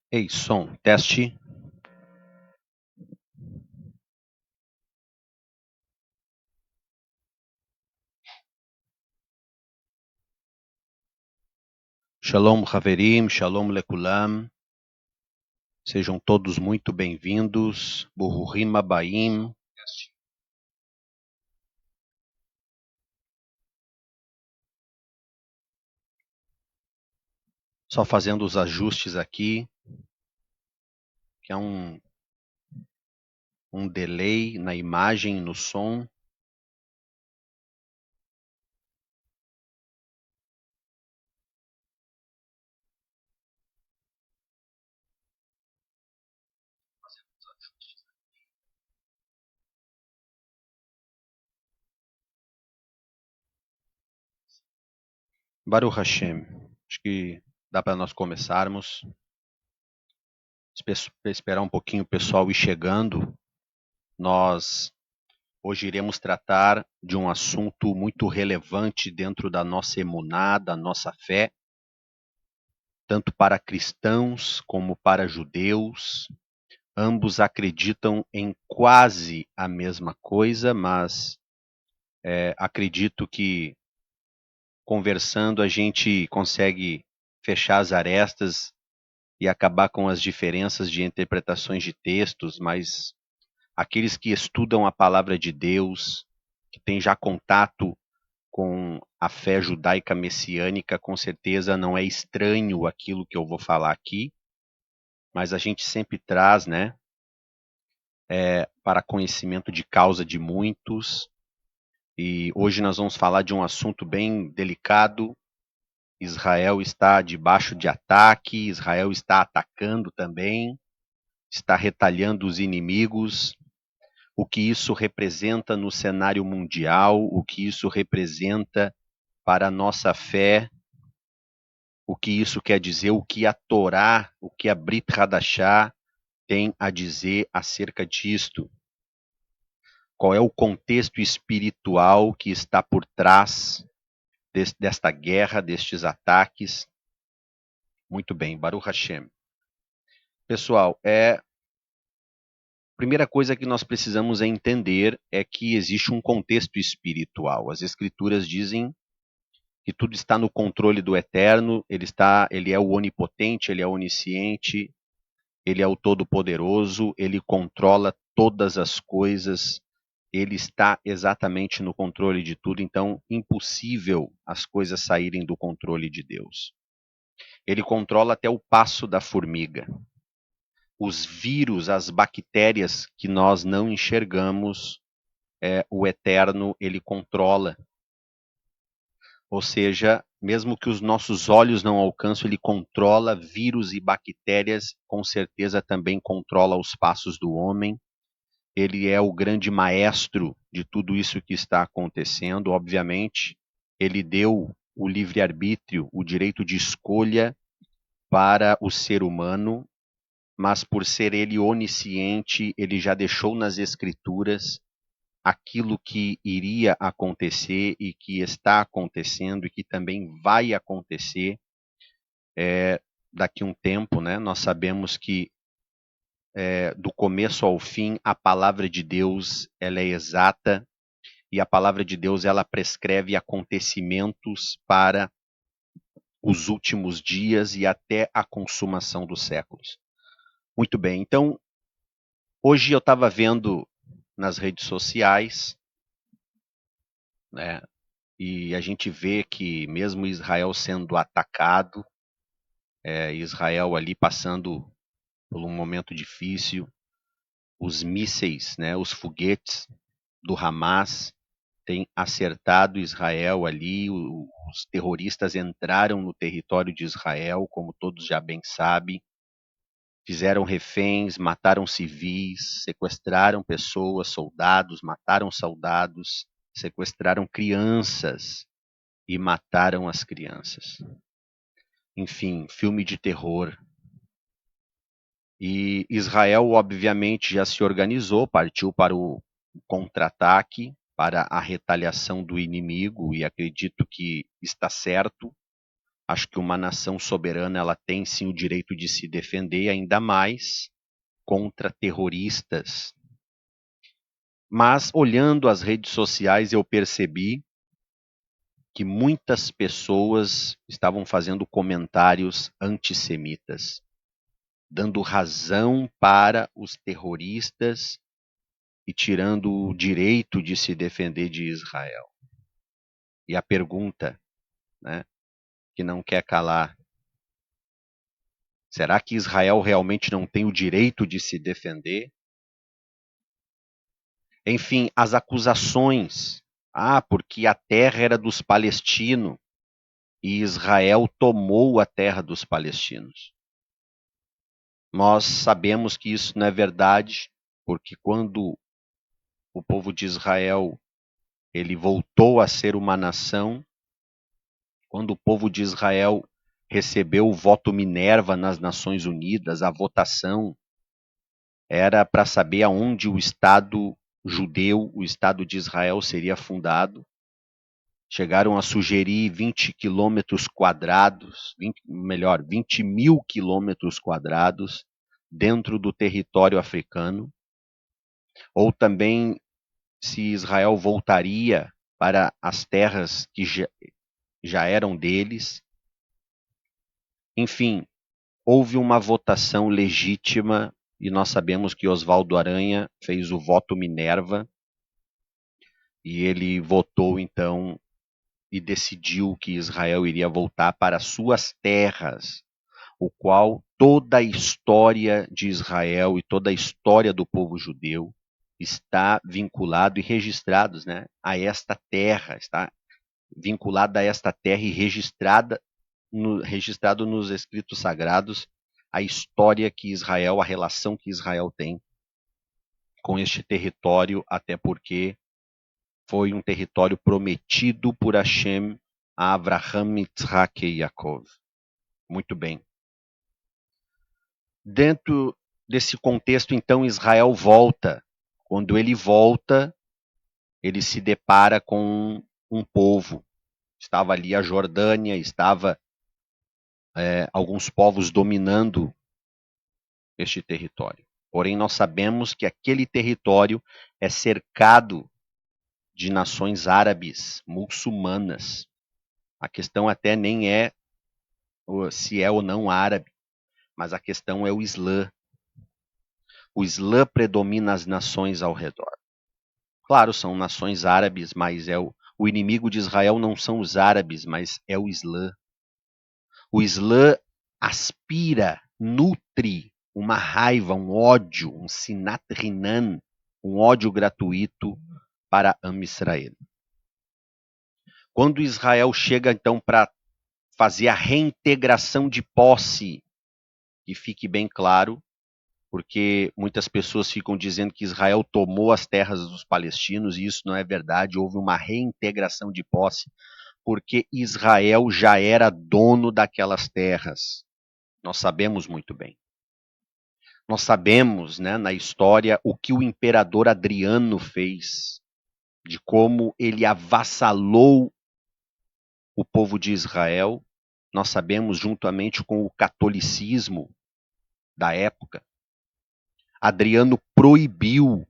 Ei, som, teste. Shalom, Haverim, Shalom Lekulam. Sejam todos muito bem-vindos. Buruhim Abaim. Só fazendo os ajustes aqui, que há um delay na imagem e no som. Baruch Hashem. Acho que dá para nós começarmos. Esperar um pouquinho o pessoal ir chegando. Nós hoje iremos tratar de um assunto muito relevante dentro da nossa emuná, da nossa fé, tanto para cristãos como para judeus. Ambos acreditam em quase a mesma coisa, mas acredito que conversando a gente consegue fechar as arestas e acabar com as diferenças de interpretações de textos, mas aqueles que estudam a palavra de Deus, que têm já contato com a fé judaica messiânica, com certeza não é estranho aquilo que eu vou falar aqui, mas a gente sempre traz, né, para conhecimento de causa de muitos. E hoje nós vamos falar de um assunto bem delicado. Israel está debaixo de ataque, Israel está atacando também, está retalhando os inimigos. O que isso representa no cenário mundial, o que isso representa para a nossa fé, o que isso quer dizer, o que a Torá, o que a Brit Hadashah tem a dizer acerca disto. Qual é o contexto espiritual que está por trás desta guerra, destes ataques? Muito bem, Baruch Hashem. Pessoal, a primeira coisa que nós precisamos entender é que existe um contexto espiritual. As Escrituras dizem que tudo está no controle do Eterno, ele é o onipotente, ele é onisciente, ele é o todo-poderoso, ele controla todas as coisas, ele está exatamente no controle de tudo, então impossível as coisas saírem do controle de Deus. Ele controla até o passo da formiga. Os vírus, as bactérias que nós não enxergamos, o Eterno, ele controla. Ou seja, mesmo que os nossos olhos não alcançam, ele controla vírus e bactérias, com certeza também controla os passos do homem. Ele é o grande maestro de tudo isso que está acontecendo. Obviamente, ele deu o livre-arbítrio, o direito de escolha para o ser humano, mas por ser ele onisciente, ele já deixou nas escrituras aquilo que iria acontecer e que está acontecendo e que também vai acontecer daqui a um tempo, né? Nós sabemos que do começo ao fim a palavra de Deus ela é exata e a palavra de Deus ela prescreve acontecimentos para os últimos dias e até a consumação dos séculos. Muito bem, então hoje eu estava vendo nas redes sociais, né, e a gente vê que mesmo Israel sendo atacado, Israel ali passando por um momento difícil, os mísseis, né, os foguetes do Hamas têm acertado Israel ali, os terroristas entraram no território de Israel, como todos já bem sabem, fizeram reféns, mataram civis, sequestraram pessoas, soldados, mataram soldados, sequestraram crianças e mataram as crianças. Enfim, filme de terror. E Israel, obviamente, já se organizou, partiu para o contra-ataque, para a retaliação do inimigo, e acredito que está certo. Acho que uma nação soberana ela tem sim o direito de se defender, ainda mais contra terroristas. Mas olhando as redes sociais, eu percebi que muitas pessoas estavam fazendo comentários antissemitas, dando razão para os terroristas e tirando o direito de se defender de Israel. E a pergunta, né, que não quer calar: será que Israel realmente não tem o direito de se defender? Enfim, as acusações. Porque a terra era dos palestinos e Israel tomou a terra dos palestinos. Nós sabemos que isso não é verdade, porque quando o povo de Israel ele voltou a ser uma nação, quando o povo de Israel recebeu o voto Minerva nas Nações Unidas, a votação era para saber aonde o Estado judeu, o Estado de Israel seria fundado. Chegaram a sugerir 20 quilômetros quadrados, 20 mil quilômetros quadrados dentro do território africano, ou também se Israel voltaria para as terras que já eram deles. Enfim, houve uma votação legítima e nós sabemos que Oswaldo Aranha fez o voto Minerva e ele votou então e decidiu que Israel iria voltar para suas terras, o qual toda a história de Israel e toda a história do povo judeu está vinculado e registrados, né, a esta terra, está vinculada a esta terra e registrado nos escritos sagrados a história que Israel, a relação que Israel tem com este território, até porque foi um território prometido por Hashem a Avraham, Yitzhak e Yaakov. Muito bem. Dentro desse contexto, então, Israel volta. Quando ele volta, ele se depara com um povo. Estava ali a Jordânia, estava alguns povos dominando este território. Porém, nós sabemos que aquele território é cercado de nações árabes, muçulmanas. A questão até nem é se é ou não árabe, mas a questão é o Islã. O Islã predomina as nações ao redor. Claro, são nações árabes, mas o inimigo de Israel não são os árabes, mas é o Islã. O Islã aspira, nutre uma raiva, um ódio, um sinat rinan, um ódio gratuito para Am Israel. Quando Israel chega então para fazer a reintegração de posse, que fique bem claro, porque muitas pessoas ficam dizendo que Israel tomou as terras dos palestinos, e isso não é verdade, houve uma reintegração de posse, porque Israel já era dono daquelas terras. Nós sabemos muito bem. Nós sabemos, né, na história, o que o imperador Adriano fez, de como ele avassalou o povo de Israel. Nós sabemos, juntamente com o catolicismo da época, Adriano proibiu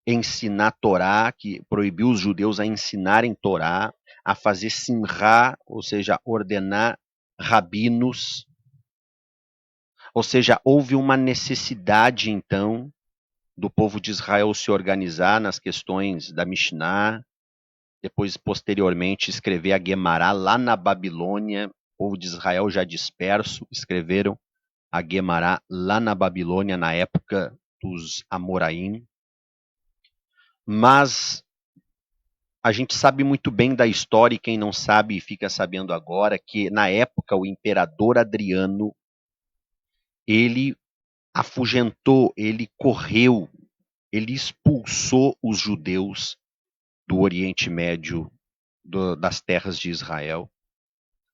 ensinar Torá, que proibiu os judeus a ensinarem Torá, a fazer simra, ou seja, ordenar rabinos. Ou seja, houve uma necessidade, então, do povo de Israel se organizar nas questões da Mishnah, depois, posteriormente, escrever a Guemará lá na Babilônia. O povo de Israel já disperso, escreveram a Guemará lá na Babilônia, na época dos Amoraim. Mas a gente sabe muito bem da história, e quem não sabe fica sabendo agora, que na época o imperador Adriano, ele afugentou, ele correu, ele expulsou os judeus do Oriente Médio, das terras de Israel.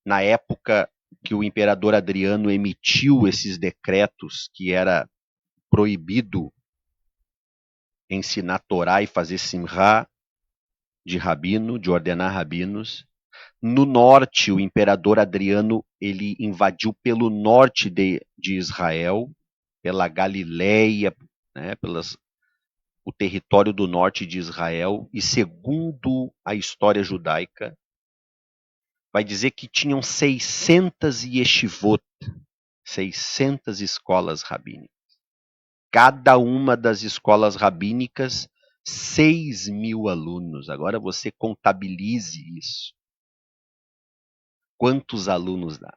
Na época que o imperador Adriano emitiu esses decretos que era proibido ensinar Torá e fazer simra de rabino, de ordenar rabinos, No norte, o imperador Adriano ele invadiu pelo norte de Israel, pela Galileia, né, o território do norte de Israel, e segundo a história judaica, vai dizer que tinham 600 yeshivot, 600 escolas rabínicas. Cada uma das escolas rabínicas, 6.000 alunos. Agora você contabilize isso. Quantos alunos dá?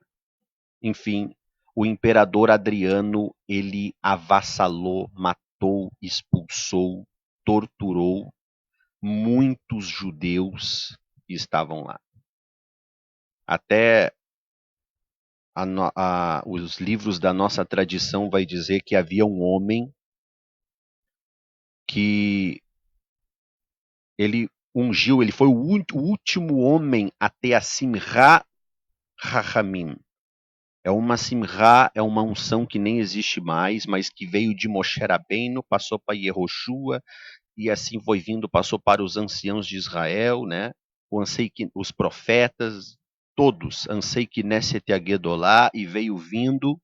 Enfim, o imperador Adriano, ele avassalou, matou, expulsou, torturou muitos judeus que estavam lá. Até os livros da nossa tradição vai dizer que havia um homem que ele ungiu, ele foi o último homem a ter a Simra Rahamim. É uma Simra, é uma unção que nem existe mais, mas que veio de Moshe Rabbeinu, passou para Yehoshua, e assim foi vindo, passou para os anciãos de Israel, né? Os profetas, todos, ansei que Neset Agedolá, e veio vindo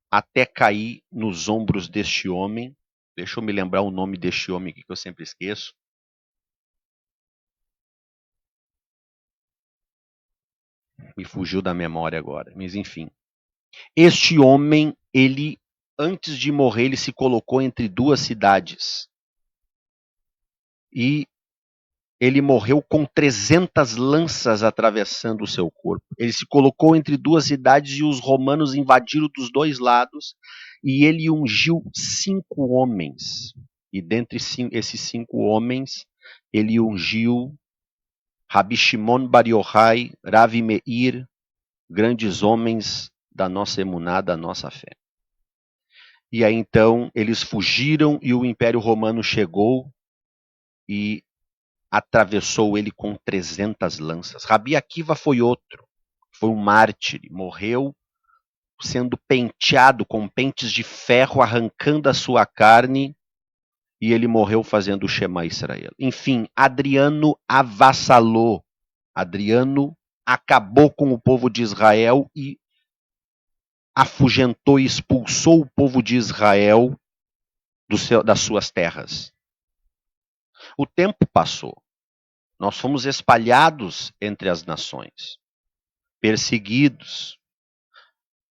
até cair nos ombros deste homem. Deixa eu me lembrar o nome deste homem aqui, que eu sempre esqueço. Me fugiu da memória agora, mas enfim. Este homem, ele, antes de morrer, ele se colocou entre duas cidades. E ele morreu com 300 lanças atravessando o seu corpo. Ele se colocou entre duas cidades e os romanos invadiram dos dois lados. E ele ungiu 5 homens. E dentre esses 5 homens, ele ungiu Rabi Shimon Bar Yochai, Ravi Meir, grandes homens da nossa emuná, da nossa fé. E aí então eles fugiram e o Império Romano chegou e atravessou ele com 300 lanças. Rabi Akiva foi outro, foi um mártir, morreu sendo penteado com pentes de ferro, arrancando a sua carne, e ele morreu fazendo o Shema Israel. Enfim, Adriano avassalou, Adriano acabou com o povo de Israel e afugentou e expulsou o povo de Israel das suas terras. O tempo passou. Nós fomos espalhados entre as nações, perseguidos.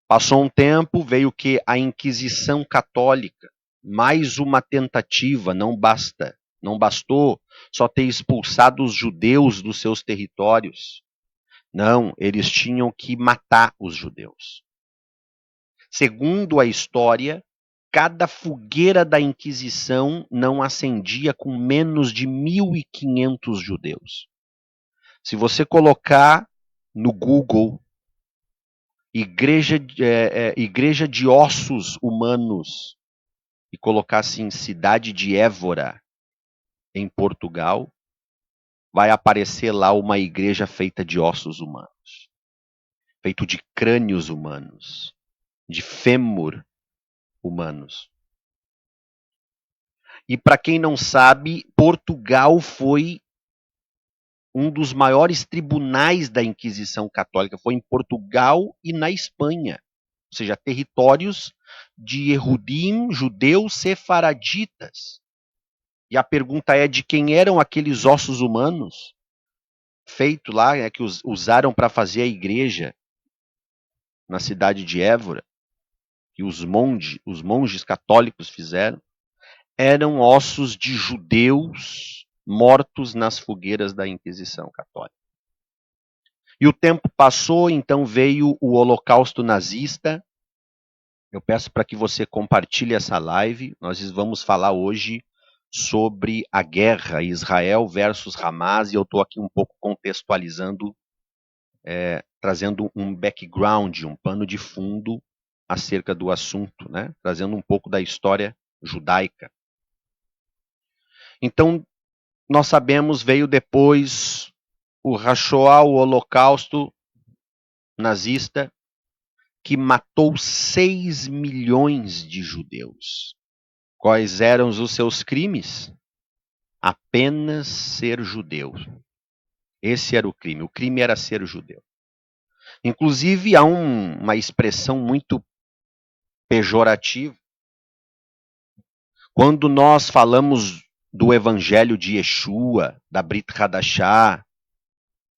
Passou um tempo, veio que a Inquisição Católica, mais uma tentativa, não bastou só ter expulsado os judeus dos seus territórios. Não, eles tinham que matar os judeus. Segundo a história, cada fogueira da Inquisição não acendia com menos de 1.500 judeus. Se você colocar no Google igreja de ossos humanos e colocar assim cidade de Évora em Portugal, vai aparecer lá uma igreja feita de ossos humanos, feito de crânios humanos, de fêmur humanos. E para quem não sabe, Portugal foi um dos maiores tribunais da Inquisição Católica, foi em Portugal e na Espanha. Ou seja, territórios de Erudim, judeus sefaraditas. E a pergunta é de quem eram aqueles ossos humanos feitos lá, que usaram para fazer a igreja na cidade de Évora, que os monges católicos fizeram. Eram ossos de judeus mortos nas fogueiras da Inquisição Católica. E o tempo passou, então veio o Holocausto nazista. Eu peço para que você compartilhe essa live. Nós vamos falar hoje sobre a guerra Israel versus Hamas, e eu estou aqui um pouco contextualizando, trazendo um background, um pano de fundo acerca do assunto, né? Trazendo um pouco da história judaica. Então, nós sabemos, veio depois o Hashoah, o Holocausto nazista, que matou 6 milhões de judeus. Quais eram os seus crimes? Apenas ser judeu. Esse era o crime. O crime era ser judeu. Inclusive, há uma expressão muito pejorativa. Quando nós falamos do evangelho de Yeshua, da Brit Hadashah,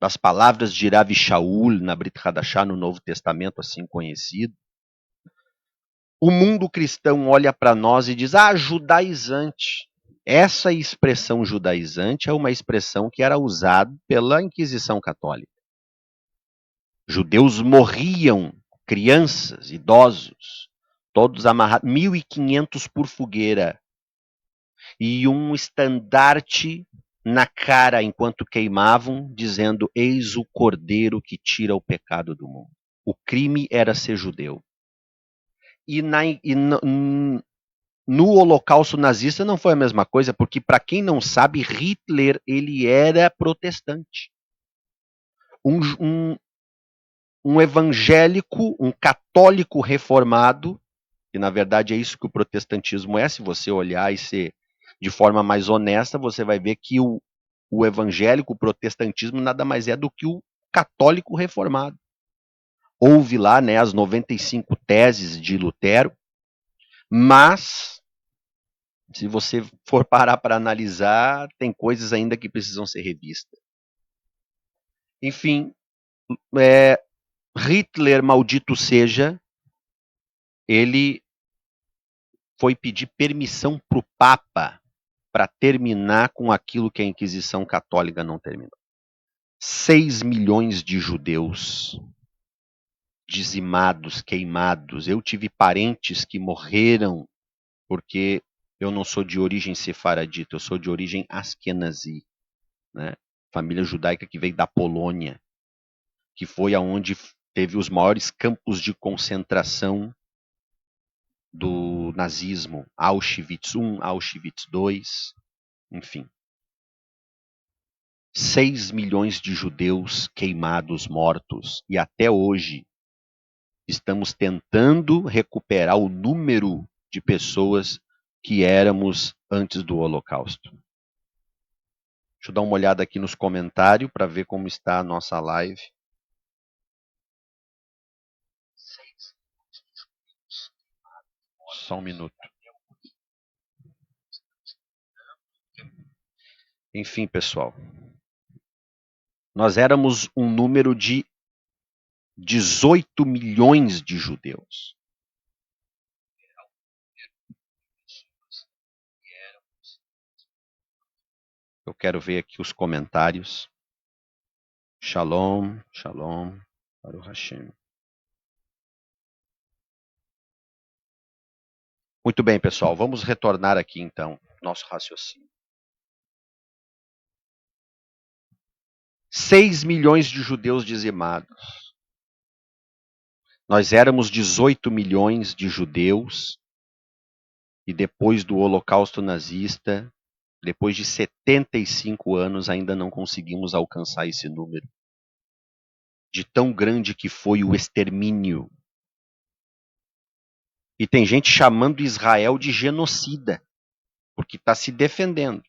das palavras de Rav Shaul na Brit Hadashah, no Novo Testamento, assim conhecido, o mundo cristão olha para nós e diz, judaizante. Essa expressão judaizante é uma expressão que era usada pela Inquisição Católica. Judeus morriam, crianças, idosos, todos amarrados, 1.500 por fogueira, e um estandarte na cara enquanto queimavam, dizendo, eis o cordeiro que tira o pecado do mundo. O crime era ser judeu. No Holocausto nazista não foi a mesma coisa, porque, para quem não sabe, Hitler ele era protestante. Um evangélico, um católico reformado, que na verdade é isso que o protestantismo é, se você olhar e ser de forma mais honesta, você vai ver que o evangélico, o protestantismo, nada mais é do que o católico reformado. Houve lá, né, as 95 teses de Lutero, mas se você for parar para analisar, tem coisas ainda que precisam ser revistas. Enfim, Hitler, maldito seja, ele foi pedir permissão para o Papa para terminar com aquilo que a Inquisição Católica não terminou. 6 milhões de judeus dizimados, queimados. Eu tive parentes que morreram porque eu não sou de origem sefaradita, eu sou de origem askenazi, né? Família judaica que veio da Polônia, que foi aonde teve os maiores campos de concentração do nazismo, Auschwitz I, Auschwitz II, enfim. 6 milhões de judeus queimados, mortos, e até hoje estamos tentando recuperar o número de pessoas que éramos antes do Holocausto. Deixa eu dar uma olhada aqui nos comentários para ver como está a nossa live. Só um minuto. Enfim, pessoal. Nós éramos um número de 18 milhões de judeus. Eu quero ver aqui os comentários. Shalom, shalom, Baruch Hashem. Muito bem, pessoal. Vamos retornar aqui, então, nosso raciocínio. 6 milhões de judeus dizimados. Nós éramos 18 milhões de judeus e depois do Holocausto nazista, depois de 75 anos, ainda não conseguimos alcançar esse número. De tão grande que foi o extermínio. E tem gente chamando Israel de genocida, porque está se defendendo.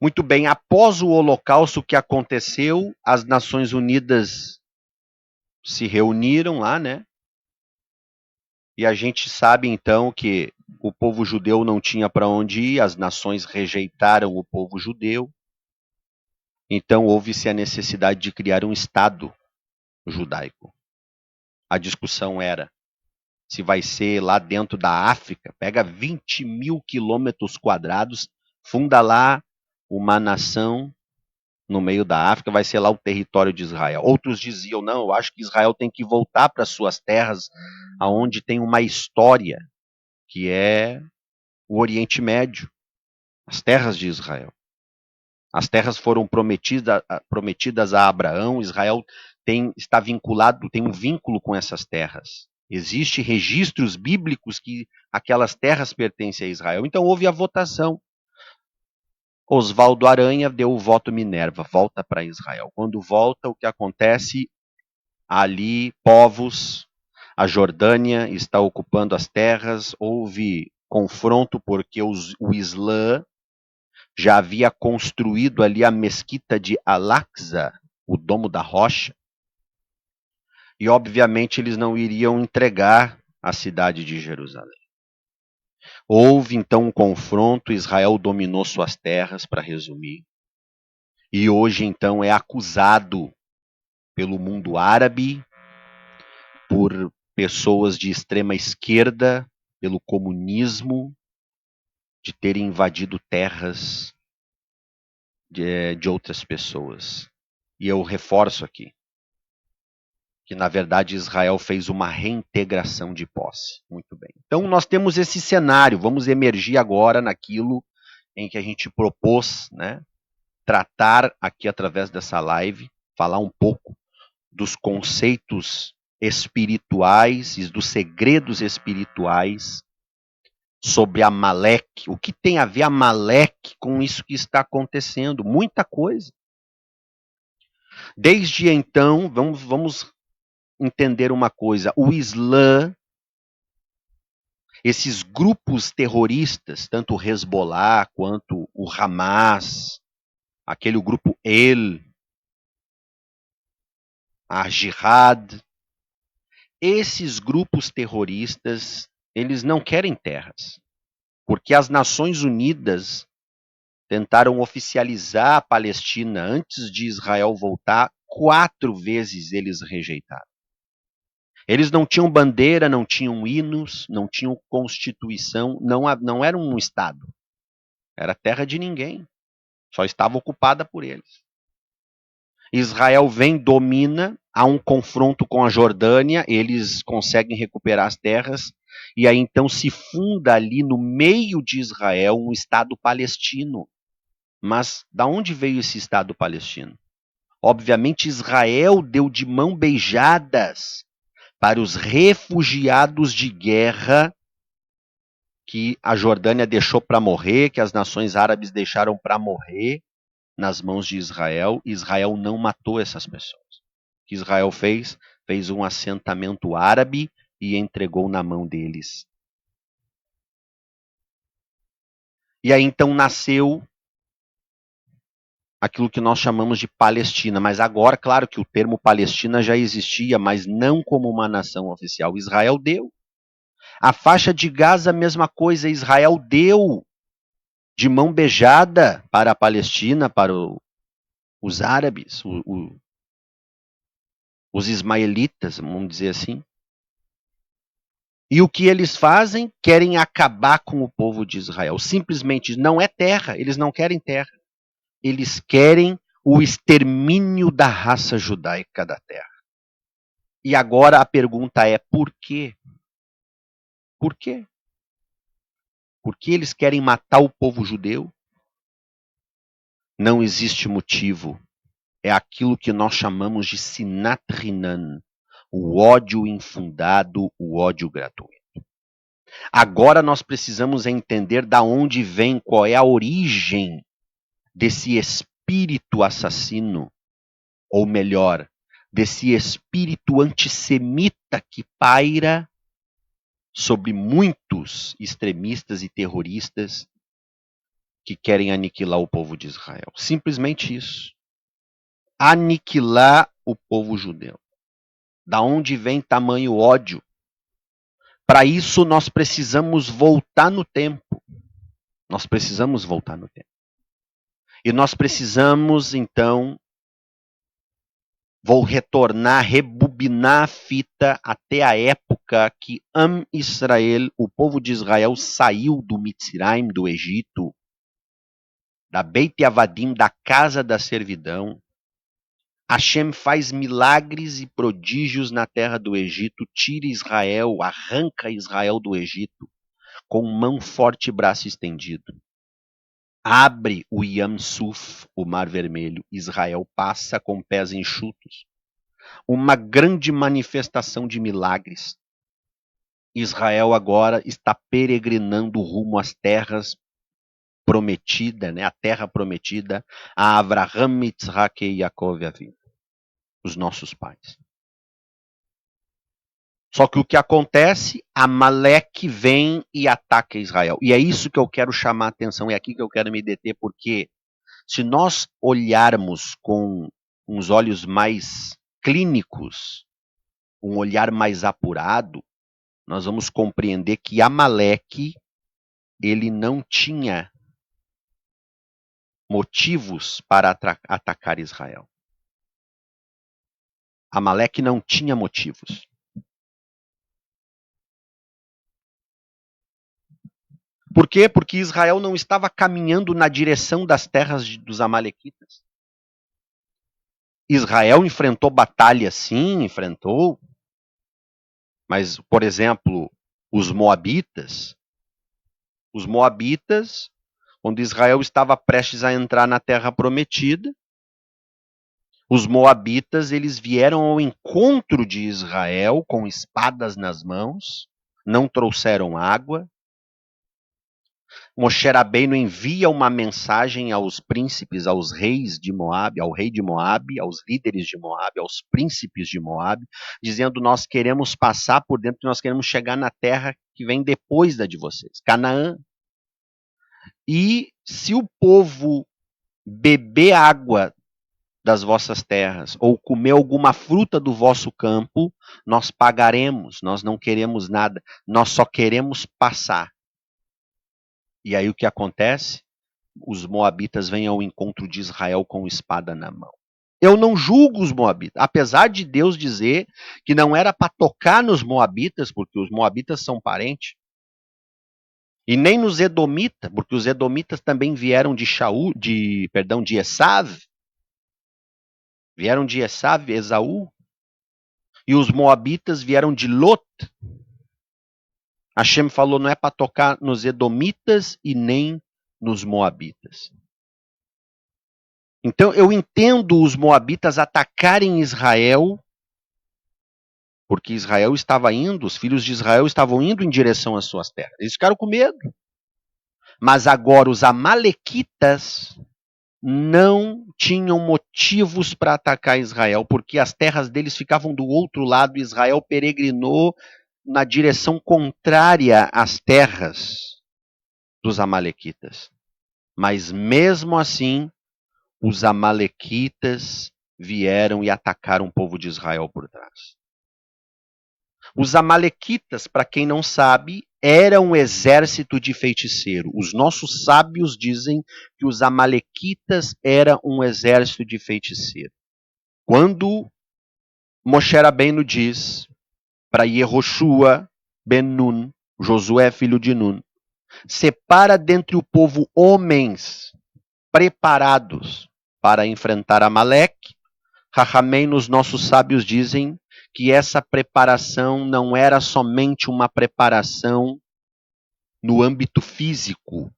Muito bem, após o Holocausto que aconteceu, as Nações Unidas se reuniram lá, né? E a gente sabe então que o povo judeu não tinha para onde ir, as nações rejeitaram o povo judeu. Então houve-se a necessidade de criar um Estado judaico. A discussão era se vai ser lá dentro da África, pega 20 mil quilômetros quadrados, funda lá uma nação no meio da África, vai ser lá o território de Israel. Outros diziam, não, eu acho que Israel tem que voltar para suas terras, aonde tem uma história, que é o Oriente Médio, as terras de Israel. As terras foram prometidas a Abraão, Israel está vinculado, tem um vínculo com essas terras. Existem registros bíblicos que aquelas terras pertencem a Israel. Então houve a votação. Oswaldo Aranha deu o voto Minerva, volta para Israel. Quando volta, o que acontece? Ali, povos, a Jordânia está ocupando as terras, houve confronto porque o Islã já havia construído ali a mesquita de Al-Aqsa, o Domo da Rocha, e obviamente eles não iriam entregar a cidade de Jerusalém. Houve então um confronto, Israel dominou suas terras, para resumir, e hoje então é acusado pelo mundo árabe, por pessoas de extrema esquerda, pelo comunismo, de terem invadido terras de outras pessoas. E eu reforço aqui que, na verdade, Israel fez uma reintegração de posse. Muito bem. Então, nós temos esse cenário. Vamos emergir agora naquilo em que a gente propôs, né, tratar aqui através dessa live, falar um pouco dos conceitos espirituais e dos segredos espirituais sobre Amaleque. O que tem a ver Amaleque com isso que está acontecendo? Muita coisa. Desde então, vamos entender uma coisa. O Islã, esses grupos terroristas, tanto o Hezbollah quanto o Hamas, aquele grupo a Jihad, esses grupos terroristas, eles não querem terras, porque as Nações Unidas tentaram oficializar a Palestina antes de Israel voltar, 4 vezes eles rejeitaram. Eles não tinham bandeira, não tinham hinos, não tinham constituição, não era um Estado. Era terra de ninguém. Só estava ocupada por eles. Israel vem, domina, há um confronto com a Jordânia, eles conseguem recuperar as terras, e aí então se funda ali no meio de Israel um Estado palestino. Mas da onde veio esse Estado palestino? Obviamente Israel deu de mão beijadas para os refugiados de guerra que a Jordânia deixou para morrer, que as nações árabes deixaram para morrer nas mãos de Israel. Israel não matou essas pessoas. O que Israel fez? Fez um assentamento árabe e entregou na mão deles. E aí então nasceu aquilo que nós chamamos de Palestina, mas agora, claro que o termo Palestina já existia, mas não como uma nação oficial. Israel deu. A faixa de Gaza, a mesma coisa, Israel deu de mão beijada para a Palestina, para os árabes, os ismaelitas, vamos dizer assim. E o que eles fazem? Querem acabar com o povo de Israel. Simplesmente não é terra, eles não querem terra. Eles querem o extermínio da raça judaica da terra. E agora a pergunta é: por quê? Por quê? Porque eles querem matar o povo judeu? Não existe motivo. É aquilo que nós chamamos de sinat rinan, o ódio infundado, o ódio gratuito. Agora nós precisamos entender da onde vem, qual é a origem desse espírito assassino, ou melhor, desse espírito antissemita que paira sobre muitos extremistas e terroristas que querem aniquilar o povo de Israel. Simplesmente isso. Aniquilar o povo judeu. Da onde vem tamanho ódio? Para isso nós precisamos voltar no tempo. Nós precisamos voltar no tempo. E nós precisamos, então, vou retornar, rebobinar a fita até a época que Israel, o povo de Israel, saiu do Mitzrayim, do Egito, da Beit Avadim, da casa da servidão. Hashem faz milagres e prodígios na terra do Egito, tira Israel, arranca Israel do Egito, com mão forte e braço estendido. Abre o Yam Suf, o Mar Vermelho. Israel passa com pés enxutos. Uma grande manifestação de milagres. Israel agora está peregrinando rumo às terras prometidas, né? A terra prometida a Avraham, Yitzhak e Yaakov, os nossos pais. Só que o que acontece? Amaleque vem e ataca Israel. E é isso que eu quero chamar a atenção, é aqui que eu quero me deter, porque se nós olharmos com uns olhos mais clínicos, um olhar mais apurado, nós vamos compreender que Amaleque, ele não tinha motivos para atacar Israel. Amaleque não tinha motivos. Por quê? Porque Israel não estava caminhando na direção das terras dos amalequitas. Israel enfrentou batalha, sim, enfrentou. Mas, por exemplo, os moabitas, quando Israel estava prestes a entrar na terra prometida, os moabitas, eles vieram ao encontro de Israel com espadas nas mãos, não trouxeram água. Moshe Rabbeinu envia uma mensagem aos príncipes, aos reis de Moabe, ao rei de Moabe, aos líderes de Moabe, aos príncipes de Moabe, dizendo: nós queremos passar por dentro, nós queremos chegar na terra que vem depois da de vocês, Canaã. E se o povo beber água das vossas terras, ou comer alguma fruta do vosso campo, nós pagaremos, nós não queremos nada, nós só queremos passar. E aí o que acontece? Os moabitas vêm ao encontro de Israel com espada na mão. Eu não julgo os moabitas, apesar de Deus dizer que não era para tocar nos moabitas, porque os moabitas são parentes, e nem nos edomitas, porque os edomitas também vieram de de Esav, vieram de Esav, Esaú, e os moabitas vieram de Lot. Hashem falou, não é para tocar nos edomitas e nem nos moabitas. Então eu entendo os moabitas atacarem Israel, porque Israel estava indo, os filhos de Israel estavam indo em direção às suas terras. Eles ficaram com medo. Mas agora os amalequitas não tinham motivos para atacar Israel, porque as terras deles ficavam do outro lado, Israel peregrinou na direção contrária às terras dos amalequitas. Mas mesmo assim, os amalequitas vieram e atacaram o povo de Israel por trás. Os amalequitas, para quem não sabe, eram um exército de feiticeiro. Os nossos sábios dizem que os amalequitas eram um exército de feiticeiro. Quando Moshe Rabbeinu diz para Yehoshua ben Nun, Josué filho de Nun, separa dentre o povo homens preparados para enfrentar Amaleque, Rahamei, nos nossos sábios dizem que essa preparação não era somente uma preparação no âmbito físico,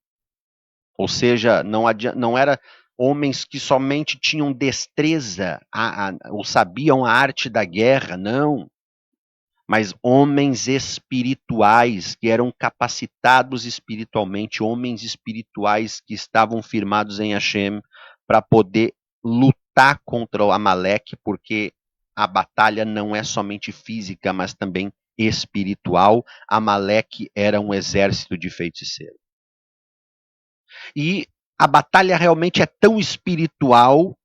ou seja, não era homens que somente tinham destreza ou sabiam a arte da guerra, não, mas homens espirituais que eram capacitados espiritualmente, homens espirituais que estavam firmados em Hashem para poder lutar contra o Amaleque, porque a batalha não é somente física, mas também espiritual. Amaleque era um exército de feiticeiros. E a batalha realmente é tão espiritual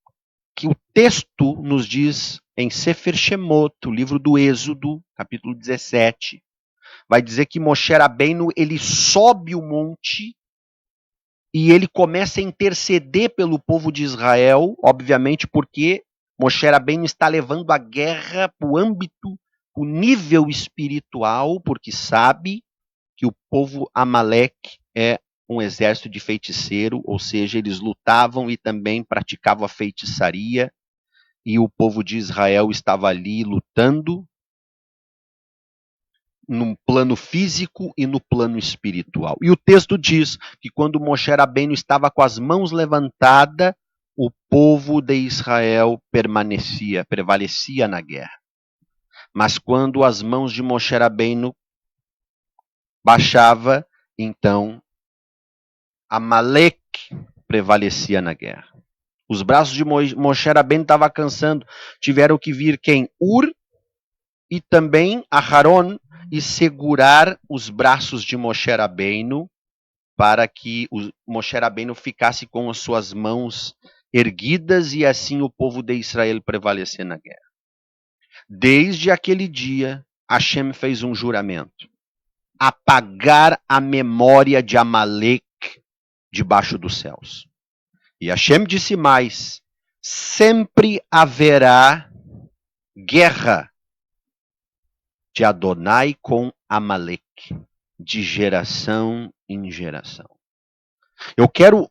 que o texto nos diz em Sefer Shemot, o livro do Êxodo, capítulo 17, vai dizer que Moshe Rabbeinu, ele sobe o monte e ele começa a interceder pelo povo de Israel, obviamente porque Moshe Rabbeinu está levando a guerra para o âmbito, o nível espiritual, porque sabe que o povo Amaleque é um exército de feiticeiro, ou seja, eles lutavam e também praticavam a feitiçaria, e o povo de Israel estava ali lutando no plano físico e no plano espiritual. E o texto diz que quando Moshe Rabbeinu estava com as mãos levantadas, o povo de Israel prevalecia na guerra. Mas quando as mãos de Moshe Rabbeinu baixava, então Amaleque prevalecia na guerra. Os braços de Moshe Rabbeinu estavam cansando. Tiveram que vir quem? Ur e também Aharon e segurar os braços de Moshe Rabbeinu para que o Moshe Rabbeinu ficasse com as suas mãos erguidas e assim o povo de Israel prevalecer na guerra. Desde aquele dia, Hashem fez um juramento: apagar a memória de Amalek debaixo dos céus. E Hashem disse mais: sempre haverá guerra de Adonai com Amalek, de geração em geração. Eu quero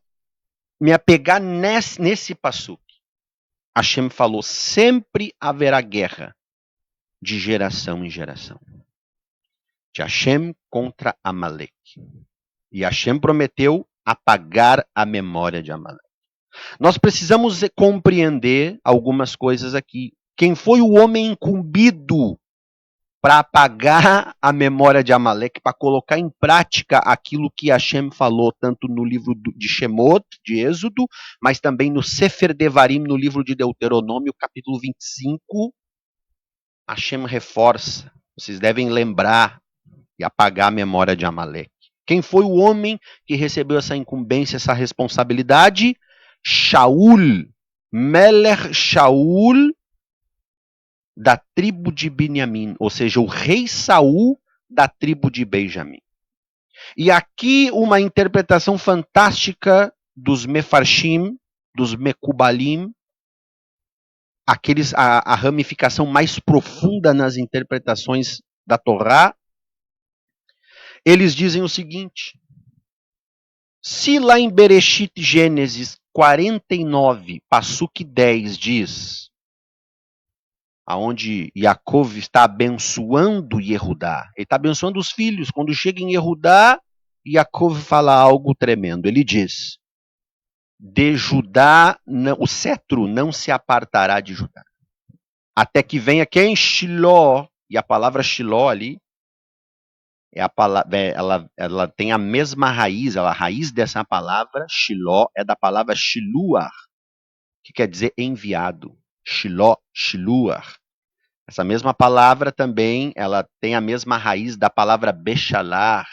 me apegar nesse passuque. Hashem falou: sempre haverá guerra de geração em geração. De Hashem contra Amalek. E Hashem prometeu apagar a memória de Amalek. Nós precisamos compreender algumas coisas aqui. Quem foi o homem incumbido para apagar a memória de Amalek, para colocar em prática aquilo que Hashem falou, tanto no livro de Shemot, de Êxodo, mas também no Sefer Devarim, no livro de Deuteronômio, capítulo 25, Hashem reforça. Vocês devem lembrar e apagar a memória de Amalek. Quem foi o homem que recebeu essa incumbência, essa responsabilidade? Shaul, Melech Shaul, da tribo de Benjamim, ou seja, o rei Saul da tribo de Benjamim. E aqui uma interpretação fantástica dos Mefarshim, dos Mekubalim, a ramificação mais profunda nas interpretações da Torá. Eles dizem o seguinte: se lá em Bereshit, Gênesis 49, Passuque 10 diz, aonde Yaakov está abençoando Yehudá. Ele está abençoando os filhos. Quando chega em Yehudá, Yaakov fala algo tremendo. Ele diz: de Judá, o cetro não se apartará de Judá. Até que venha quem? Shiló. E a palavra Shiló ali, é a palavra, ela tem a mesma raiz. A raiz dessa palavra, Shiló, é da palavra Shiluar, que quer dizer enviado. Shiló, Shiluar. Essa mesma palavra também, ela tem a mesma raiz da palavra Bechalar,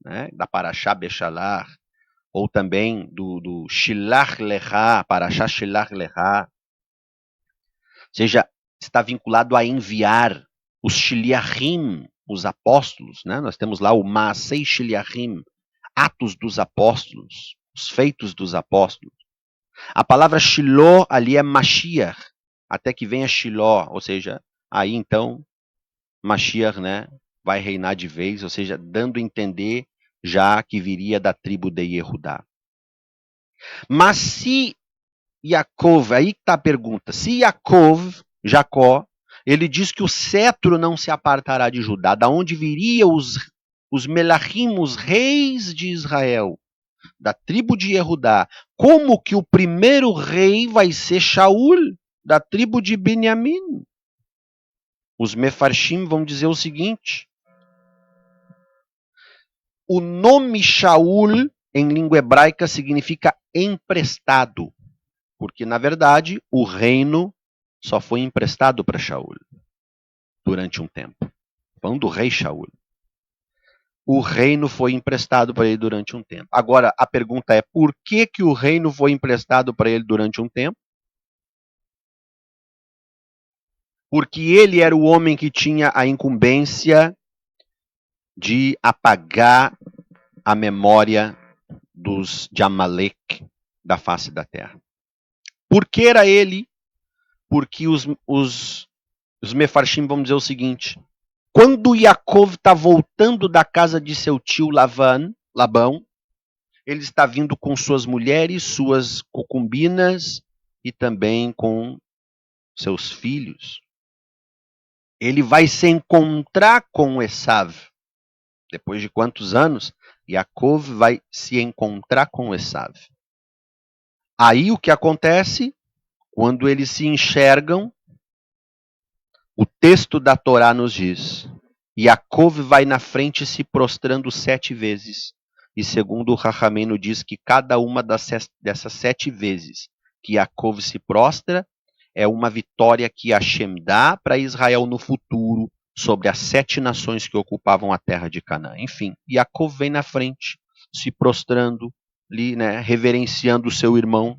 né? Da Parashá Bechalar, ou também do Shilach Lecha, Parashá Shilach Lecha. Ou seja, está vinculado a enviar os Shiliachim, os apóstolos, né? Nós temos lá o Maasei Shiliachim, atos dos apóstolos, os feitos dos apóstolos. A palavra Shiló ali é Mashiach, até que venha Shiló, ou seja, aí então Mashiach, né, vai reinar de vez, ou seja, dando a entender já que viria da tribo de Yehudá. Mas se Yaakov, aí está a pergunta, se Yaakov, Jacó, ele diz que o cetro não se apartará de Judá, da onde viriam os Melachim, os reis de Israel, da tribo de Yehudá, como que o primeiro rei vai ser Shaul, da tribo de Benjamim? Os Mefarshim vão dizer o seguinte: o nome Shaul, em língua hebraica, significa emprestado, porque, na verdade, o reino só foi emprestado para Shaul durante um tempo. Falando do rei Shaul. O reino foi emprestado para ele durante um tempo. Agora, a pergunta é, por que o reino foi emprestado para ele durante um tempo? Porque ele era o homem que tinha a incumbência de apagar a memória de Amalek da face da terra. Por que era ele? Porque os Mefarshim vão dizer o seguinte: quando Yaakov está voltando da casa de seu tio Labão, ele está vindo com suas mulheres, suas concubinas e também com seus filhos. Ele vai se encontrar com Esav. Depois de quantos anos? Yaakov vai se encontrar com Esav. Aí o que acontece? Quando eles se enxergam, o texto da Torá nos diz: Yaakov vai na frente se prostrando 7 vezes. E segundo o Rachameno diz que cada uma dessas 7 vezes que Yaakov se prostra é uma vitória que Hashem dá para Israel no futuro, sobre as 7 nações que ocupavam a terra de Canaã. Enfim, Yaakov vem na frente, se prostrando ali, né, reverenciando o seu irmão.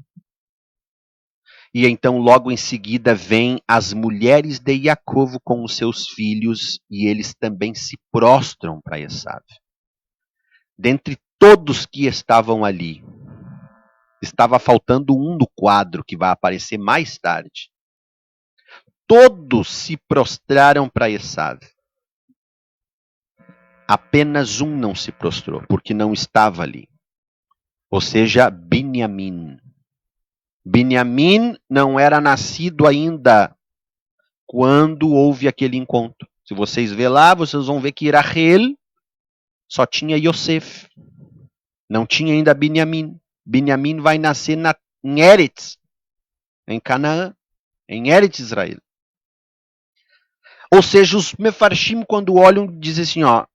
E então, logo em seguida, vêm as mulheres de Yaakov com os seus filhos, e eles também se prostram para Esav. Dentre todos que estavam ali, estava faltando um no quadro que vai aparecer mais tarde. Todos se prostraram para Esav. Apenas um não se prostrou, porque não estava ali. Ou seja, Binyamin. Binyamin não era nascido ainda quando houve aquele encontro. Se vocês verem lá, vocês vão ver que Rachel só tinha Yosef. Não tinha ainda Binyamin. Binyamin vai nascer em Eretz, em Canaã, em Eretz Israel. Ou seja, os Mefarshim, quando olham, dizem assim, ó,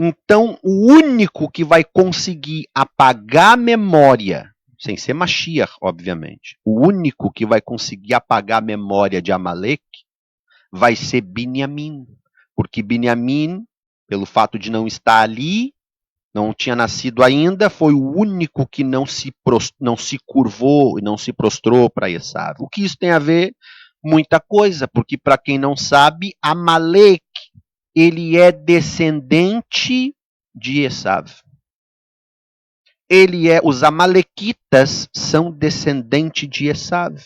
então o único que vai conseguir apagar a memória, sem ser Mashiach, obviamente, o único que vai conseguir apagar a memória de Amalek vai ser Binyamin. Porque Binyamin, pelo fato de não estar ali, não tinha nascido ainda, foi o único que não se curvou e não se prostrou para Esav. O que isso tem a ver? Muita coisa, porque para quem não sabe, Amalek, ele é descendente de Esav. Os Amalequitas são descendentes de Esav.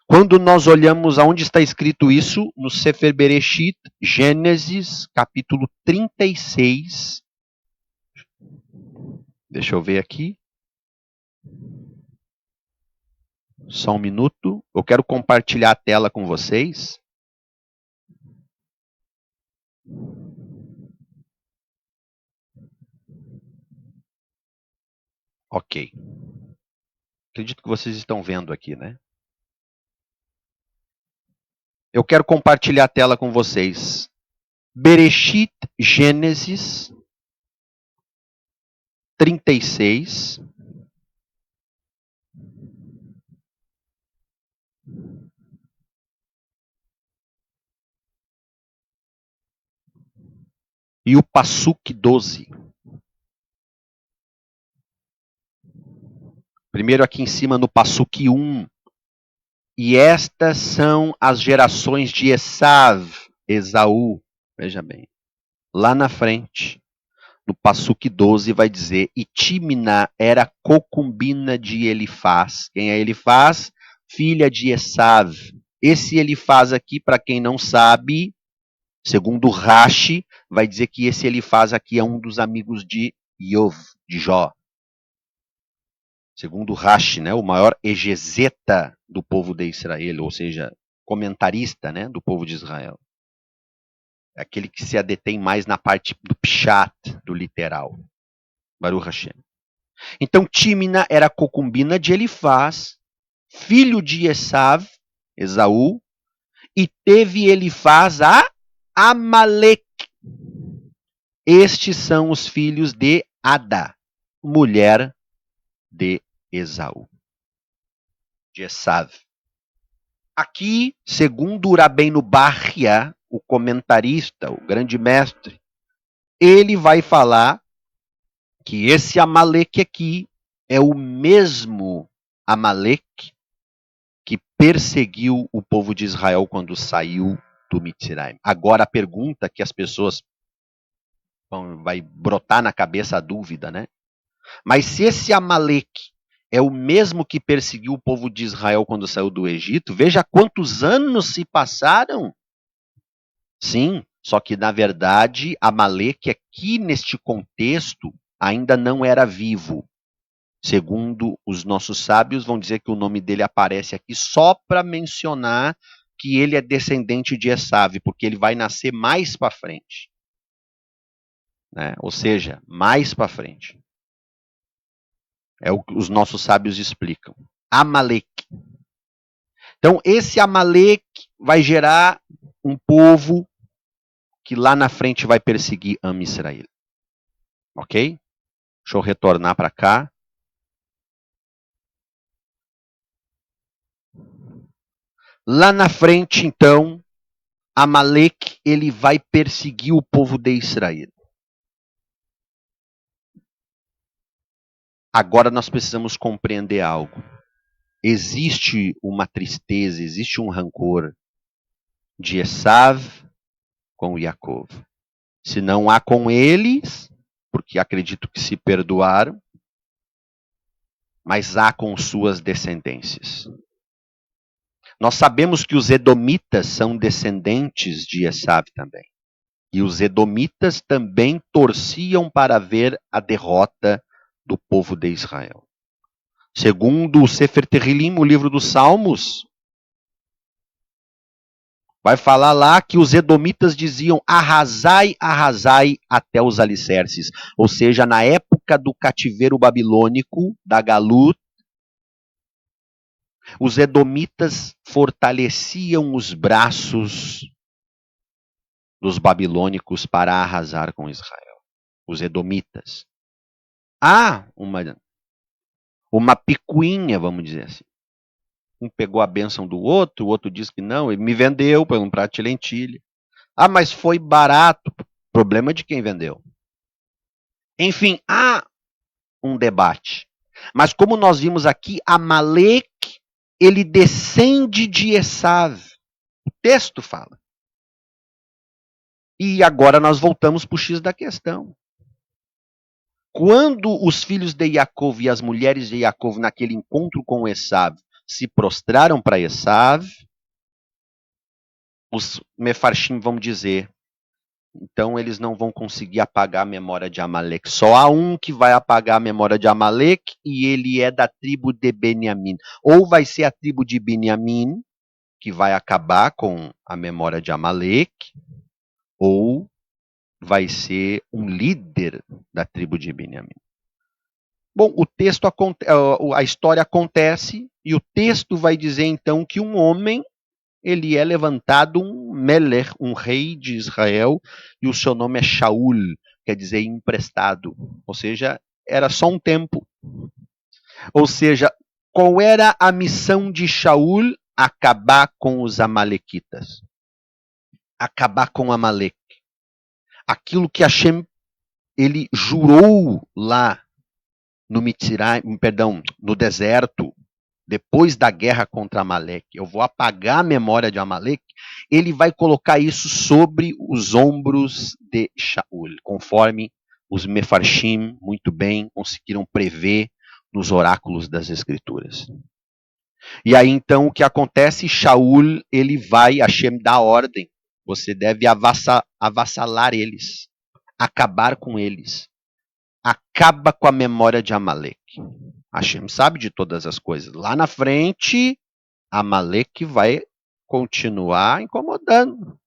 Quando nós olhamos aonde está escrito isso, no Sefer Bereshit, Gênesis, capítulo 36. Deixa eu ver aqui. Só um minuto. Eu quero compartilhar a tela com vocês. Ok. Acredito que vocês estão vendo aqui, né? Eu quero compartilhar a tela com vocês. Bereshit, Gênesis 36. E o Passuque 12. Primeiro aqui em cima no Passuque 1. E estas são as gerações de Esaú. Veja bem. Lá na frente, no Passuque 12, vai dizer: e Tímina era concubina de Elifaz. Quem é Elifaz? Filha de Esav. Esse Elifaz aqui, para quem não sabe, segundo Rashi, vai dizer que esse Elifaz aqui é um dos amigos de Jó. Segundo Rashi, né, o maior exegeta do povo de Israel, ou seja, comentarista, né, do povo de Israel. É aquele que se adetém mais na parte do pshat, do literal. Baruch Hashem. Então, Tímina era concubina de Elifaz, filho de Esaú, e teve Elifaz a Amalek. Estes são os filhos de Ada, mulher de Esaú, de Esav. Aqui, segundo o Rabbeinu Bachya, o comentarista, o grande mestre, ele vai falar que esse Amalek aqui é o mesmo Amalek que perseguiu o povo de Israel quando saiu do Mitzrayim. Agora a pergunta que as pessoas vai brotar na cabeça a dúvida, né? Mas se esse Amalek é o mesmo que perseguiu o povo de Israel quando saiu do Egito, veja quantos anos se passaram. Sim, só que na verdade Amalek aqui neste contexto ainda não era vivo. Segundo os nossos sábios, vão dizer que o nome dele aparece aqui só para mencionar que ele é descendente de Esav, porque ele vai nascer mais para frente. Né? Ou seja, mais para frente. É o que os nossos sábios explicam. Amalek. Então, esse Amalek vai gerar um povo que lá na frente vai perseguir Am Israel. Ok? Deixa eu retornar para cá. Lá na frente, então, Amaleque, ele vai perseguir o povo de Israel. Agora nós precisamos compreender algo. Existe uma tristeza, existe um rancor de Esav com Yaakov. Se não há com eles, porque acredito que se perdoaram, mas há com suas descendências. Nós sabemos que os edomitas são descendentes de Esav também. E os edomitas também torciam para ver a derrota do povo de Israel. Segundo o Sefer Tehillim, o livro dos Salmos, vai falar lá que os edomitas diziam arrasai, arrasai até os alicerces. Ou seja, na época do cativeiro babilônico, da Galut, os edomitas fortaleciam os braços dos babilônicos para arrasar com Israel. Os edomitas. Há uma picuinha, vamos dizer assim. Um pegou a bênção do outro, o outro disse que não, ele me vendeu por um prato de lentilha. Ah, mas foi barato. Problema de quem vendeu. Enfim, há um debate. Mas como nós vimos aqui, Amaleque, ele descende de Esav. O texto fala. E agora nós voltamos para o X da questão. Quando os filhos de Yaakov e as mulheres de Yaakov, naquele encontro com Esav, se prostraram para Esav, os mefarshim vão dizer, então eles não vão conseguir apagar a memória de Amaleque. Só há um que vai apagar a memória de Amaleque e ele é da tribo de Benjamim. Ou vai ser a tribo de Benjamim, que vai acabar com a memória de Amaleque, ou vai ser um líder da tribo de Benjamim. Bom, a história acontece e o texto vai dizer então que um homem, ele é levantado um Melech, um rei de Israel, e o seu nome é Shaul, quer dizer emprestado. Ou seja, era só um tempo. Ou seja, qual era a missão de Shaul? Acabar com os amalequitas. Acabar com Amaleque. Aquilo que Hashem, ele jurou lá no Mitzrayim, no deserto, depois da guerra contra Amaleque, eu vou apagar a memória de Amaleque, ele vai colocar isso sobre os ombros de Shaul, conforme os mefarshim muito bem conseguiram prever nos oráculos das Escrituras. E aí então o que acontece? Shaul, ele vai, Hashem dá ordem, você deve avassalar eles, acabar com eles. Acaba com a memória de Amaleque. Hashem sabe de todas as coisas. Lá na frente, Amaleque vai continuar incomodando.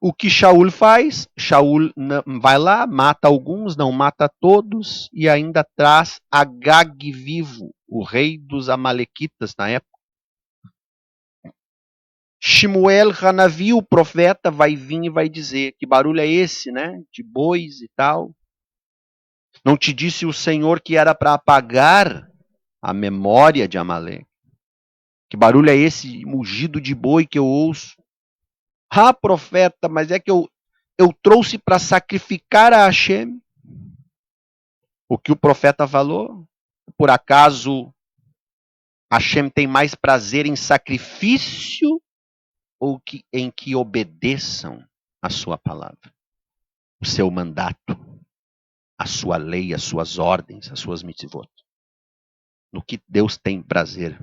O que Shaul faz? Shaul vai lá, mata alguns, não mata todos, e ainda traz Agag vivo, o rei dos amalequitas na época. Shmuel Hanavi, o profeta, vai vir e vai dizer, que barulho é esse, né? De bois e tal. Não te disse o Senhor que era para apagar a memória de Amaleque? Que barulho é esse mugido de boi que eu ouço? Ah, profeta, mas é que eu trouxe para sacrificar a Hashem. O que o profeta falou? Por acaso Hashem tem mais prazer em sacrifício ou em que obedeçam a sua palavra, o seu mandato, a sua lei, as suas ordens, as suas mitzvot? No que Deus tem prazer.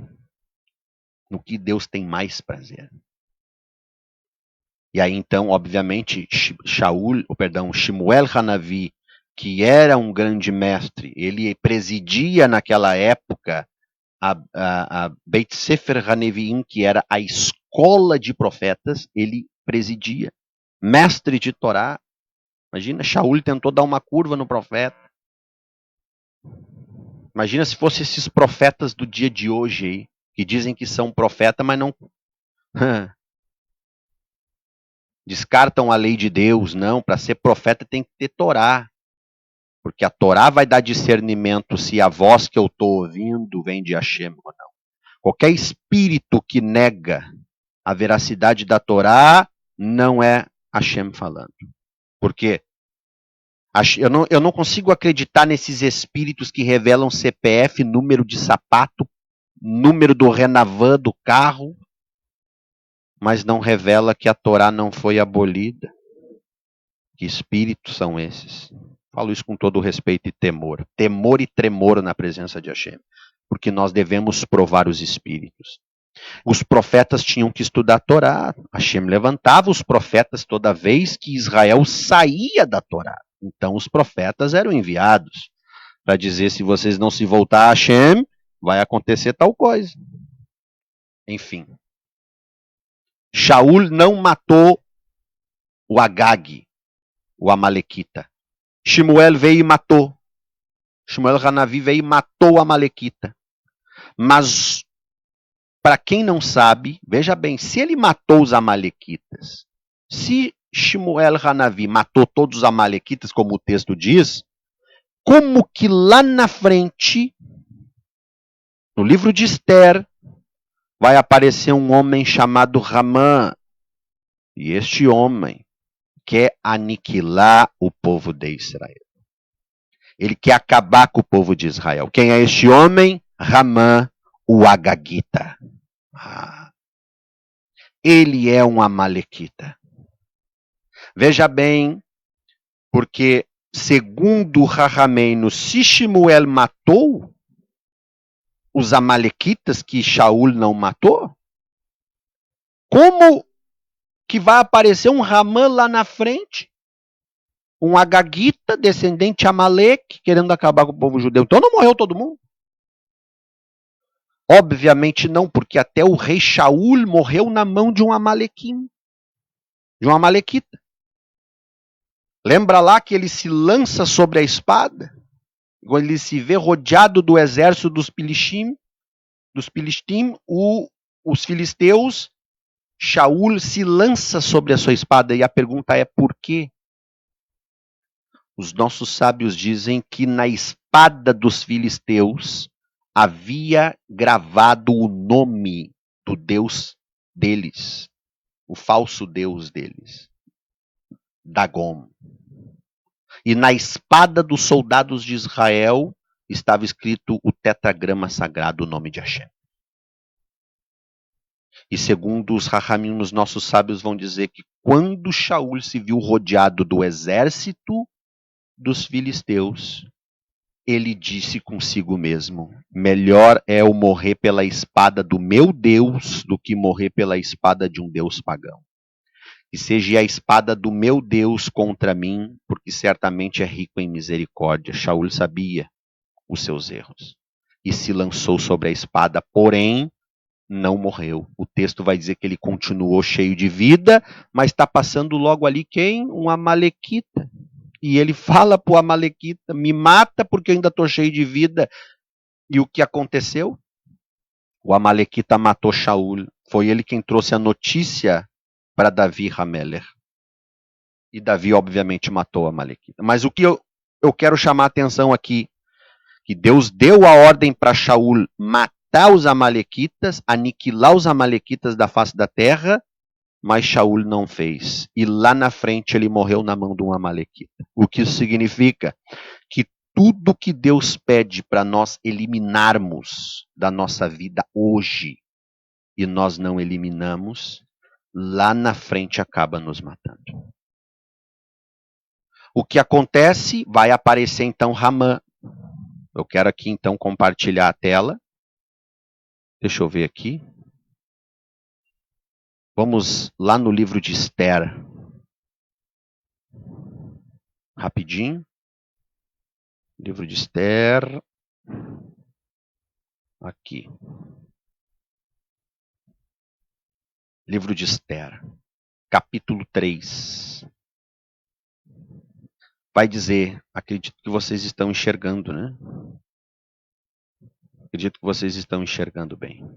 No que Deus tem mais prazer. E aí então, obviamente, Shmuel Hanavi, que era um grande mestre, ele presidia naquela época a Beit Sefer Haneviim, que era a escola de profetas, ele presidia. Mestre de Torá. Imagina, Shaul tentou dar uma curva no profeta. Imagina se fossem esses profetas do dia de hoje aí, que dizem que são profeta, mas não descartam a lei de Deus. Não, para ser profeta tem que ter Torá. Porque a Torá vai dar discernimento se a voz que eu estou ouvindo vem de Hashem ou não. Qualquer espírito que nega a veracidade da Torá não é Hashem falando. Por quê? Eu não consigo acreditar nesses espíritos que revelam CPF, número de sapato, número do Renavan do carro, mas não revela que a Torá não foi abolida. Que espíritos são esses? Falo isso com todo respeito e temor. Temor e tremor na presença de Hashem. Porque nós devemos provar os espíritos. Os profetas tinham que estudar a Torá. Hashem levantava os profetas toda vez que Israel saía da Torá. Então os profetas eram enviados para dizer: se vocês não se voltar a Hashem, vai acontecer tal coisa. Enfim. Shaul não matou o Agag, o Amalequita. Shmuel veio e matou. Shmuel Hanavi veio e matou o Amalequita. Mas, para quem não sabe, veja bem, se ele matou os Amalequitas, se Shmuel Hanavi matou todos os Amalequitas, como o texto diz, como que lá na frente, no livro de Esther, vai aparecer um homem chamado Ramã. E este homem quer aniquilar o povo de Israel. Ele quer acabar com o povo de Israel. Quem é este homem? Ramã, o Agagita. Ele é um amalequita. Veja bem, porque segundo Rahameinu, se Shmuel matou os amalequitas que Shaul não matou, como que vai aparecer um Ramã lá na frente? Um Agagita, descendente de Amaleque, querendo acabar com o povo judeu. Então não morreu todo mundo? Obviamente não, porque até o rei Shaul morreu na mão de um amalequim, de um amalequita. Lembra lá que ele se lança sobre a espada? Quando ele se vê rodeado do exército dos Filistim, os filisteus, Shaul se lança sobre a sua espada. E a pergunta é: por quê? Os nossos sábios dizem que na espada dos filisteus havia gravado o nome do Deus deles, o falso Deus deles, Dagon. E na espada dos soldados de Israel estava escrito o tetragrama sagrado, o nome de Hashem. E segundo os Rahamim, os nossos sábios vão dizer que quando Shaul se viu rodeado do exército dos filisteus, ele disse consigo mesmo: melhor é eu morrer pela espada do meu Deus do que morrer pela espada de um Deus pagão. Que seja a espada do meu Deus contra mim, porque certamente é rico em misericórdia. Shaul sabia os seus erros e se lançou sobre a espada, porém não morreu. O texto vai dizer que ele continuou cheio de vida, mas está passando logo ali quem? Um amalequita. E ele fala para o amalequita: me mata porque eu ainda estou cheio de vida. E o que aconteceu? O amalequita matou Shaul. Foi ele quem trouxe a notícia para Davi Hameler. E Davi, obviamente, matou o amalequita. Mas o que eu quero chamar a atenção aqui, que Deus deu a ordem para Shaul matar os amalequitas, aniquilar os amalequitas da face da terra, mas Shaul não fez. E lá na frente ele morreu na mão de um amalequita. O que isso significa? Que tudo que Deus pede para nós eliminarmos da nossa vida hoje, e nós não eliminamos, lá na frente acaba nos matando. O que acontece? Vai aparecer então Ramã. Eu quero aqui então compartilhar a tela. Deixa eu ver aqui. Vamos lá no livro de Esther. Rapidinho. Livro de Esther. Aqui. Livro de Esther. Capítulo 3. Vai dizer, acredito que vocês estão enxergando, né? Acredito que vocês estão enxergando bem.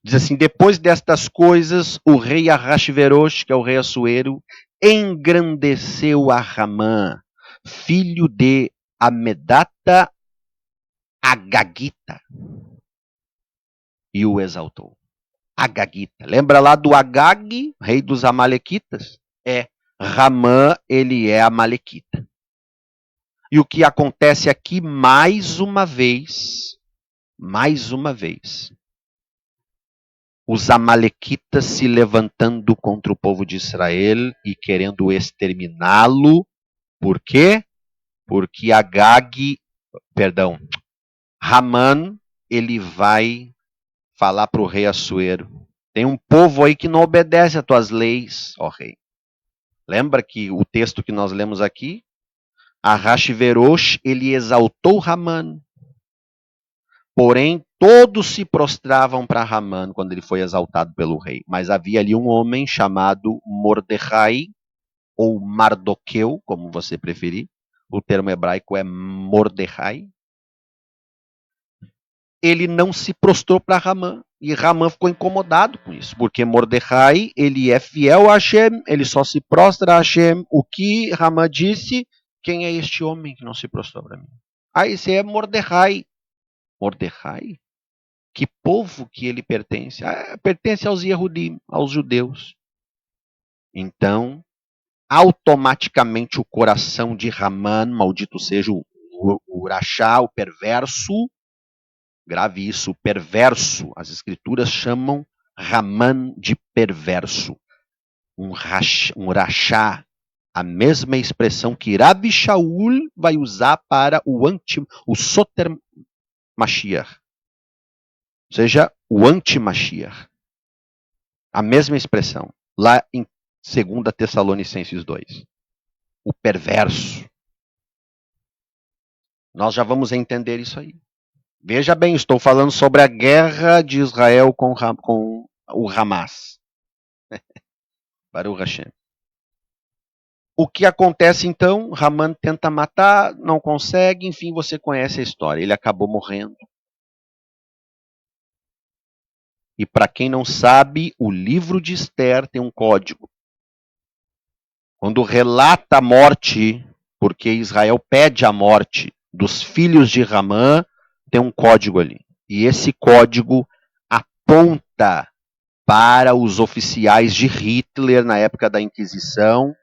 Diz assim: depois destas coisas, o rei Ahasverosh, que é o rei Assuero, engrandeceu a Ramã, filho de Amedata Agagita, e o exaltou. Agagita. Lembra lá do Agag, rei dos Amalequitas? Ramã, ele é Amalequita. E o que acontece aqui, mais uma vez, os Amalequitas se levantando contra o povo de Israel e querendo exterminá-lo. Por quê? Porque Ramã, ele vai falar para o rei Assuero: tem um povo aí que não obedece às tuas leis, ó rei. Lembra que o texto que nós lemos aqui? Ahasverosh, ele exaltou Ramã. Porém, todos se prostravam para Ramã quando ele foi exaltado pelo rei. Mas havia ali um homem chamado Mordecai, ou Mardoqueu, como você preferir. O termo hebraico é Mordecai. Ele não se prostrou para Ramã. E Ramã ficou incomodado com isso, porque Mordecai, ele é fiel a Hashem, ele só se prostra a Hashem. O que Ramã disse? Quem é este homem que não se prostrou para mim? Esse é Mordecai. Mordecai? Que povo que ele pertence? Pertence aos Yehudim, aos judeus. Então, automaticamente o coração de Ramã, maldito seja o Rachá, o perverso, grave isso, o perverso, as escrituras chamam Ramã de perverso. Um Rachá, a mesma expressão que Rabi Shaul vai usar para o Soter Mashiach. Ou seja, o anti-Mashiach. A mesma expressão, lá em 2 Tessalonicenses 2. O perverso. Nós já vamos entender isso aí. Veja bem, estou falando sobre a guerra de Israel com o Hamas. Baruch Hashem. O que acontece então? Ramã tenta matar, não consegue, enfim, você conhece a história. Ele acabou morrendo. E para quem não sabe, o livro de Esther tem um código. Quando relata a morte, porque Israel pede a morte dos filhos de Ramã, tem um código ali. E esse código aponta para os oficiais de Hitler na época da Inquisição,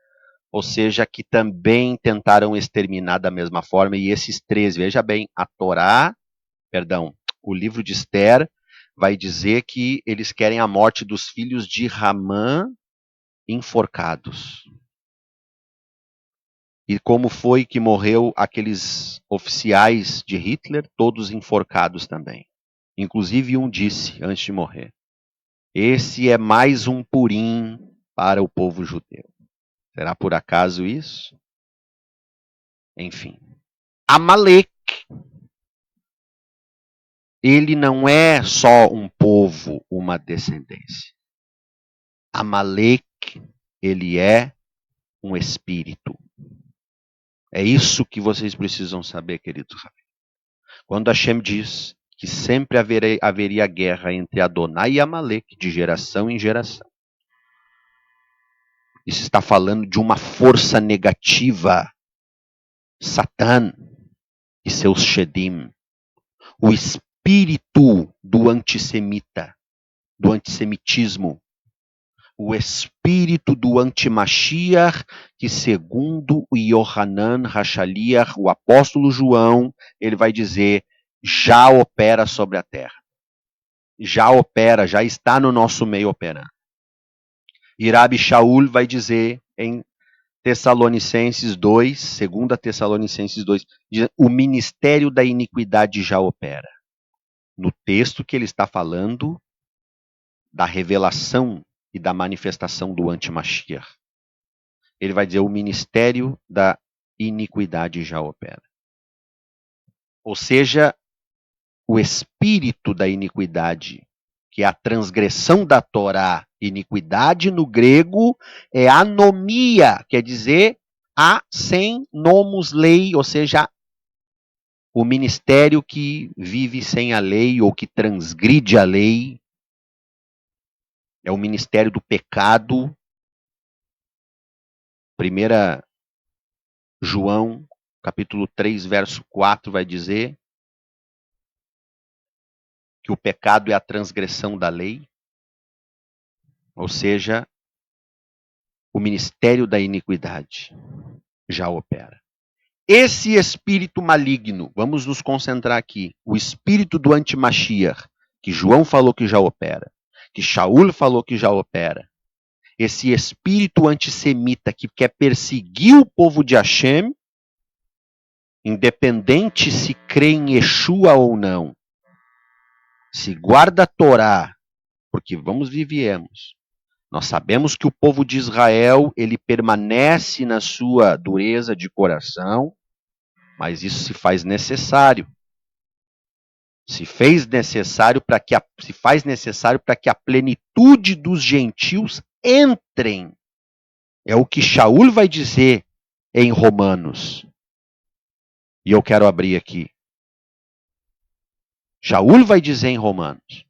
ou seja, que também tentaram exterminar da mesma forma. E esses três, veja bem, o livro de Esther vai dizer que eles querem a morte dos filhos de Ramã enforcados. E como foi que morreu aqueles oficiais de Hitler? Todos enforcados também. Inclusive um disse, antes de morrer, esse é mais um purim para o povo judeu. Será por acaso isso? Enfim. Amaleque, ele não é só um povo, uma descendência. Amaleque, ele é um espírito. É isso que vocês precisam saber, queridos. Quando Hashem diz que sempre haveria guerra entre Adonai e Amaleque, de geração em geração. Isso está falando de uma força negativa. Satã e seus Shedim. O espírito do antissemita, do antissemitismo. O espírito do anti-Mashiach, que segundo o Yohanan Hashaliach, o apóstolo João, ele vai dizer, já opera sobre a terra. Já opera, já está no nosso meio operando. E Rabi Shaul vai dizer em Tessalonicenses 2, 2 Tessalonicenses 2, o ministério da iniquidade já opera. No texto que ele está falando da revelação e da manifestação do anti-Mashiach. Ele vai dizer, o ministério da iniquidade já opera. Ou seja, o espírito da iniquidade, que é a transgressão da Torá, iniquidade no grego é anomia, quer dizer, a sem nomos lei, ou seja, o ministério que vive sem a lei ou que transgride a lei, é o ministério do pecado. 1 João, capítulo 3, verso 4, vai dizer que o pecado é a transgressão da lei. Ou seja, o ministério da iniquidade já opera. Esse espírito maligno, vamos nos concentrar aqui, o espírito do anti-Mashiach, que João falou que já opera, que Shaul falou que já opera, esse espírito antissemita que quer perseguir o povo de Hashem, independente se crê em Yeshua ou não, se guarda a Torá, porque vamos e viemos. Nós sabemos que o povo de Israel, ele permanece na sua dureza de coração, mas isso se faz necessário. Se faz necessário para que a plenitude dos gentios entrem. É o que Shaul vai dizer em Romanos. E eu quero abrir aqui. Shaul vai dizer em Romanos.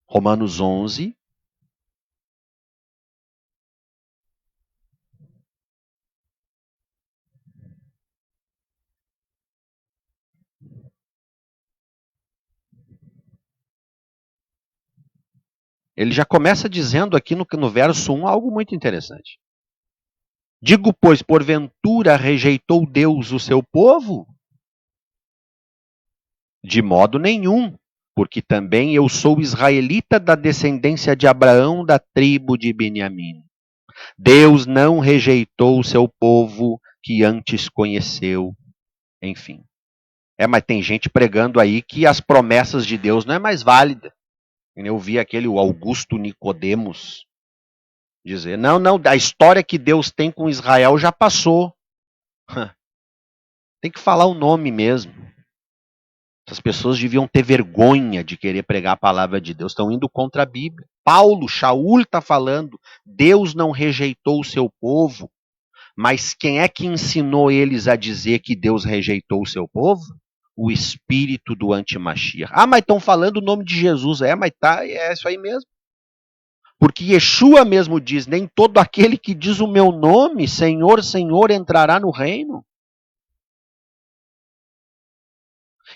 Romanos 11. Ele já começa dizendo aqui no verso 1 algo muito interessante. Digo, pois, porventura rejeitou Deus o seu povo? De modo nenhum, porque também eu sou israelita da descendência de Abraão, da tribo de Beniamim. Deus não rejeitou o seu povo que antes conheceu. Enfim. Mas tem gente pregando aí que as promessas de Deus não é mais válida. Eu vi o Augusto Nicodemos dizer, não, a história que Deus tem com Israel já passou. Tem que falar o nome mesmo. Essas pessoas deviam ter vergonha de querer pregar a palavra de Deus. Estão indo contra a Bíblia. Shaul está falando, Deus não rejeitou o seu povo, mas quem é que ensinou eles a dizer que Deus rejeitou o seu povo? O espírito do anti-Mashiach. Mas estão falando o nome de Jesus. Mas é isso aí mesmo. Porque Yeshua mesmo diz, nem todo aquele que diz o meu nome, Senhor, Senhor, entrará no reino.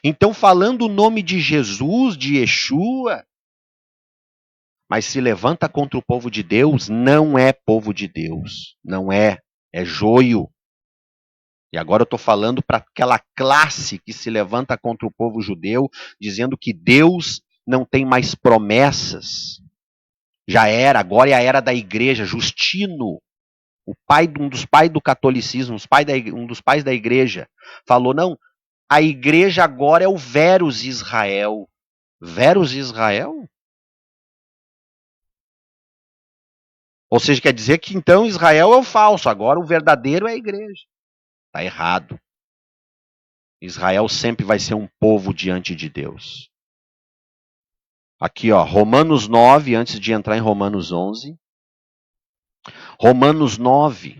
Então, falando o nome de Jesus, de Yeshua, mas se levanta contra o povo de Deus, não é povo de Deus. Não é. É joio. E agora eu estou falando para aquela classe que se levanta contra o povo judeu, dizendo que Deus não tem mais promessas. Já era, agora é a era da igreja. Justino, um dos pais do catolicismo, um dos pais da igreja, falou, não, a igreja agora é o Verus Israel. Verus Israel? Ou seja, quer dizer que então Israel é o falso, agora o verdadeiro é a igreja. Está errado. Israel sempre vai ser um povo diante de Deus. Aqui, Romanos 9, antes de entrar em Romanos 11. Romanos 9.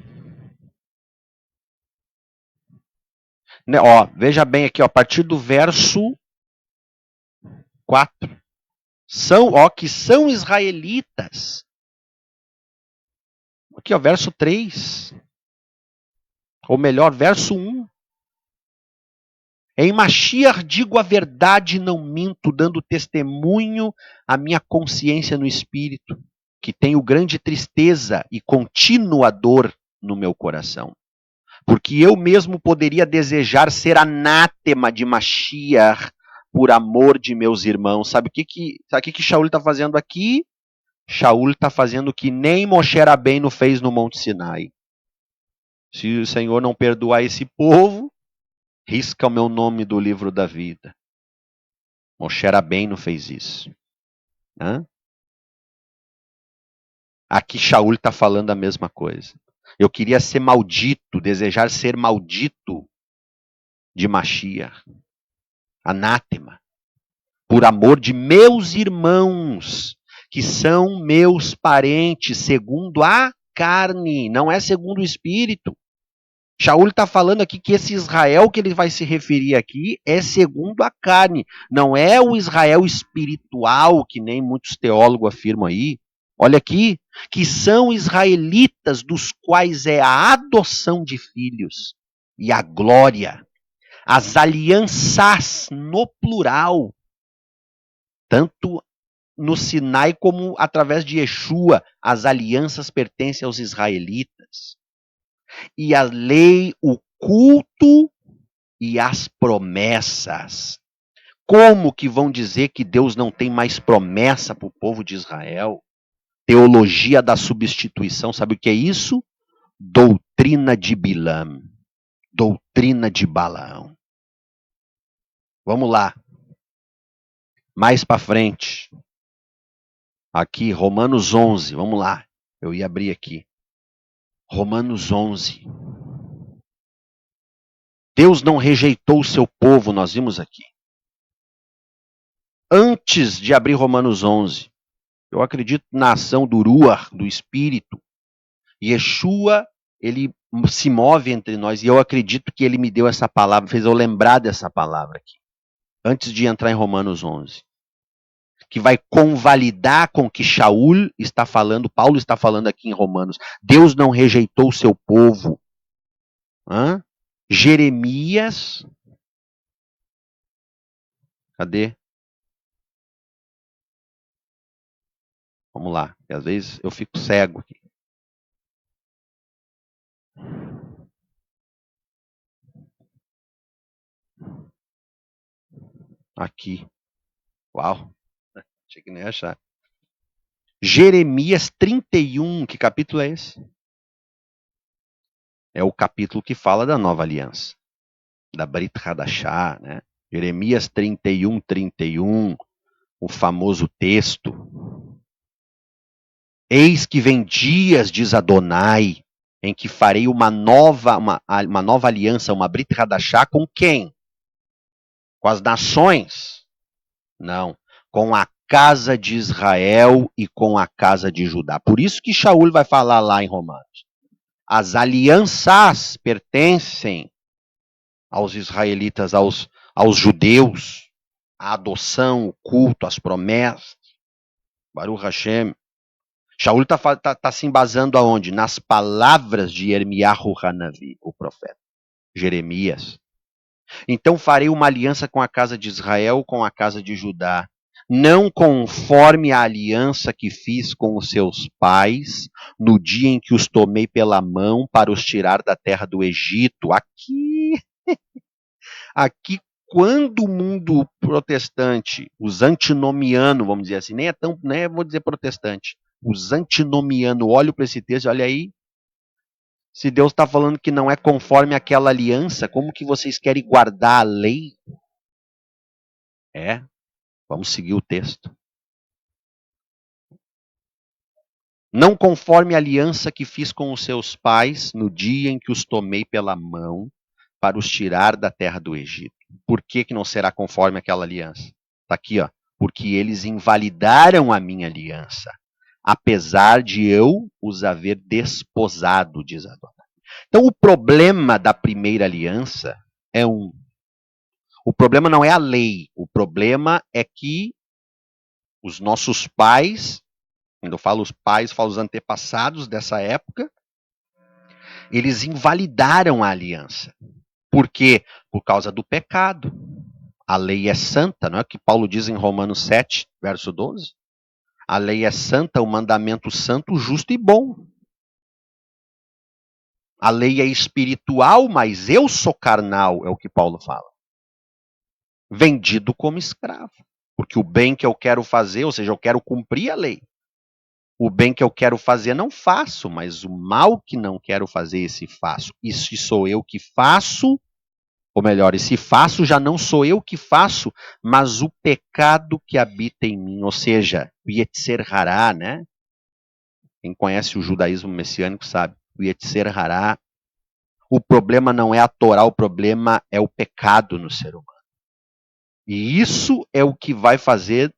Veja bem aqui, a partir do verso 4. Que são israelitas. Aqui, verso 3. Ou melhor, verso 1. Em Mashiach digo a verdade, não minto, dando testemunho à minha consciência no espírito, que tenho grande tristeza e contínua dor no meu coração. Porque eu mesmo poderia desejar ser anátema de Mashiach por amor de meus irmãos. Sabe o que Shaul está fazendo aqui? Shaul está fazendo o que nem Moshe Rabbeinu fez no Monte Sinai. Se o Senhor não perdoar esse povo, risca o meu nome do livro da vida. Moshe Rabbeinu fez isso. Aqui Shaul está falando a mesma coisa. Eu queria ser maldito, desejar ser maldito de Mashiach. Anátema. Por amor de meus irmãos, que são meus parentes, segundo a carne, não é segundo o espírito. Shaul está falando aqui que esse Israel que ele vai se referir aqui é segundo a carne. Não é o Israel espiritual, que nem muitos teólogos afirmam aí. Olha aqui, que são israelitas dos quais é a adoção de filhos e a glória, as alianças no plural, tanto no Sinai como através de Yeshua. As alianças pertencem aos israelitas. E a lei, o culto e as promessas. Como que vão dizer que Deus não tem mais promessa para o povo de Israel? Teologia da substituição, sabe o que é isso? Doutrina de Bilam. Doutrina de Balaão. Vamos lá. Mais para frente. Aqui, Romanos 11. Vamos lá. Eu ia abrir aqui. Romanos 11. Deus não rejeitou o seu povo, nós vimos aqui. Antes de abrir Romanos 11, eu acredito na ação do Ruach, do Espírito. Yeshua, ele se move entre nós e eu acredito que ele me deu essa palavra, fez eu lembrar dessa palavra aqui. Antes de entrar em Romanos 11. Que vai convalidar com o que Shaul está falando, Paulo está falando aqui em Romanos. Deus não rejeitou o seu povo. Jeremias. Cadê? Vamos lá, que às vezes eu fico cego aqui. Aqui. Uau. Achei que nem ia achar. Jeremias 31, que capítulo é esse? É o capítulo que fala da nova aliança. Da Brit Hadashah, né? Jeremias 31, 31, o famoso texto. Eis que vem dias, diz Adonai, em que farei uma nova aliança, uma Brit Hadashah com quem? Com as nações? Não, com a casa de Israel e com a casa de Judá. Por isso que Shaul vai falar lá em Romanos. As alianças pertencem aos israelitas, aos judeus, a adoção, o culto, as promessas. Baruch Hashem. Shaul está se embasando aonde? Nas palavras de Yirmiyahu Hanavi, o profeta. Jeremias. Então farei uma aliança com a casa de Israel, com a casa de Judá, não conforme a aliança que fiz com os seus pais, no dia em que os tomei pela mão para os tirar da terra do Egito. Aqui, quando o mundo protestante, os antinomianos, vamos dizer assim, nem vou dizer protestante, os antinomianos olham para esse texto, olha aí, se Deus está falando que não é conforme aquela aliança, como que vocês querem guardar a lei? Vamos seguir o texto. Não conforme a aliança que fiz com os seus pais no dia em que os tomei pela mão para os tirar da terra do Egito. Por que não será conforme aquela aliança? Está aqui, ó. Porque eles invalidaram a minha aliança, apesar de eu os haver desposado, diz Adonai. Então o problema da primeira aliança é o problema não é a lei, o problema é que os nossos pais, quando eu falo os pais, falo os antepassados dessa época, eles invalidaram a aliança. Por quê? Por causa do pecado. A lei é santa, não é o que Paulo diz em Romanos 7, verso 12? A lei é santa, o mandamento santo, justo e bom. A lei é espiritual, mas eu sou carnal, é o que Paulo fala. Vendido como escravo. Porque o bem que eu quero fazer, ou seja, eu quero cumprir a lei. O bem que eu quero fazer não faço, mas o mal que não quero fazer, esse faço. E se sou eu que faço, ou melhor, e se faço, já não sou eu que faço, mas o pecado que habita em mim. Ou seja, o Yetzer Hará, né? Quem conhece o judaísmo messiânico sabe. O Yetzer Hará. O problema não é a Torá, o problema é o pecado no ser humano. E isso é o que vai fazer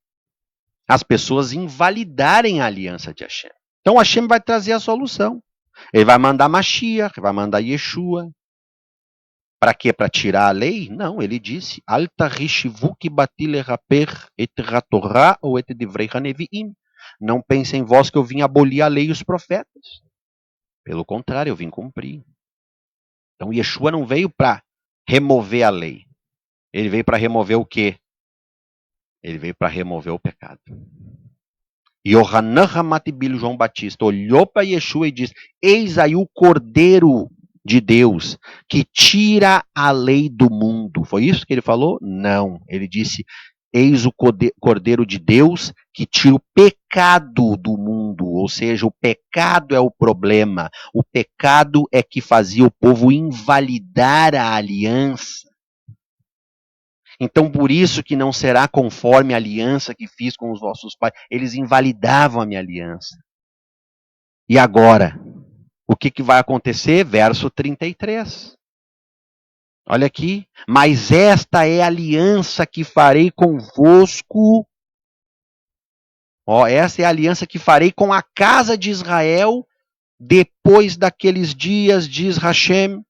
as pessoas invalidarem a aliança de Hashem. Então Hashem vai trazer a solução. Ele vai mandar Mashiach, vai mandar Yeshua. Para quê? Para tirar a lei? Não, ele disse: Alta rishivuk batil raper et ratorá ou et divrei haneviim. Não pensem em vós que eu vim abolir a lei e os profetas. Pelo contrário, eu vim cumprir. Então Yeshua não veio para remover a lei. Ele veio para remover o quê? Ele veio para remover o pecado. Yohanan Hamatibil, João Batista, olhou para Yeshua e disse: eis aí o Cordeiro de Deus que tira a lei do mundo. Foi isso que ele falou? Não. Ele disse: eis o Cordeiro de Deus que tira o pecado do mundo. Ou seja, o pecado é o problema. O pecado é que fazia o povo invalidar a aliança. Então, por isso que não será conforme a aliança que fiz com os vossos pais. Eles invalidavam a minha aliança. E agora, o que vai acontecer? Verso 33. Olha aqui. Mas esta é a aliança que farei convosco. Essa é a aliança que farei com a casa de Israel depois daqueles dias, diz Hashem.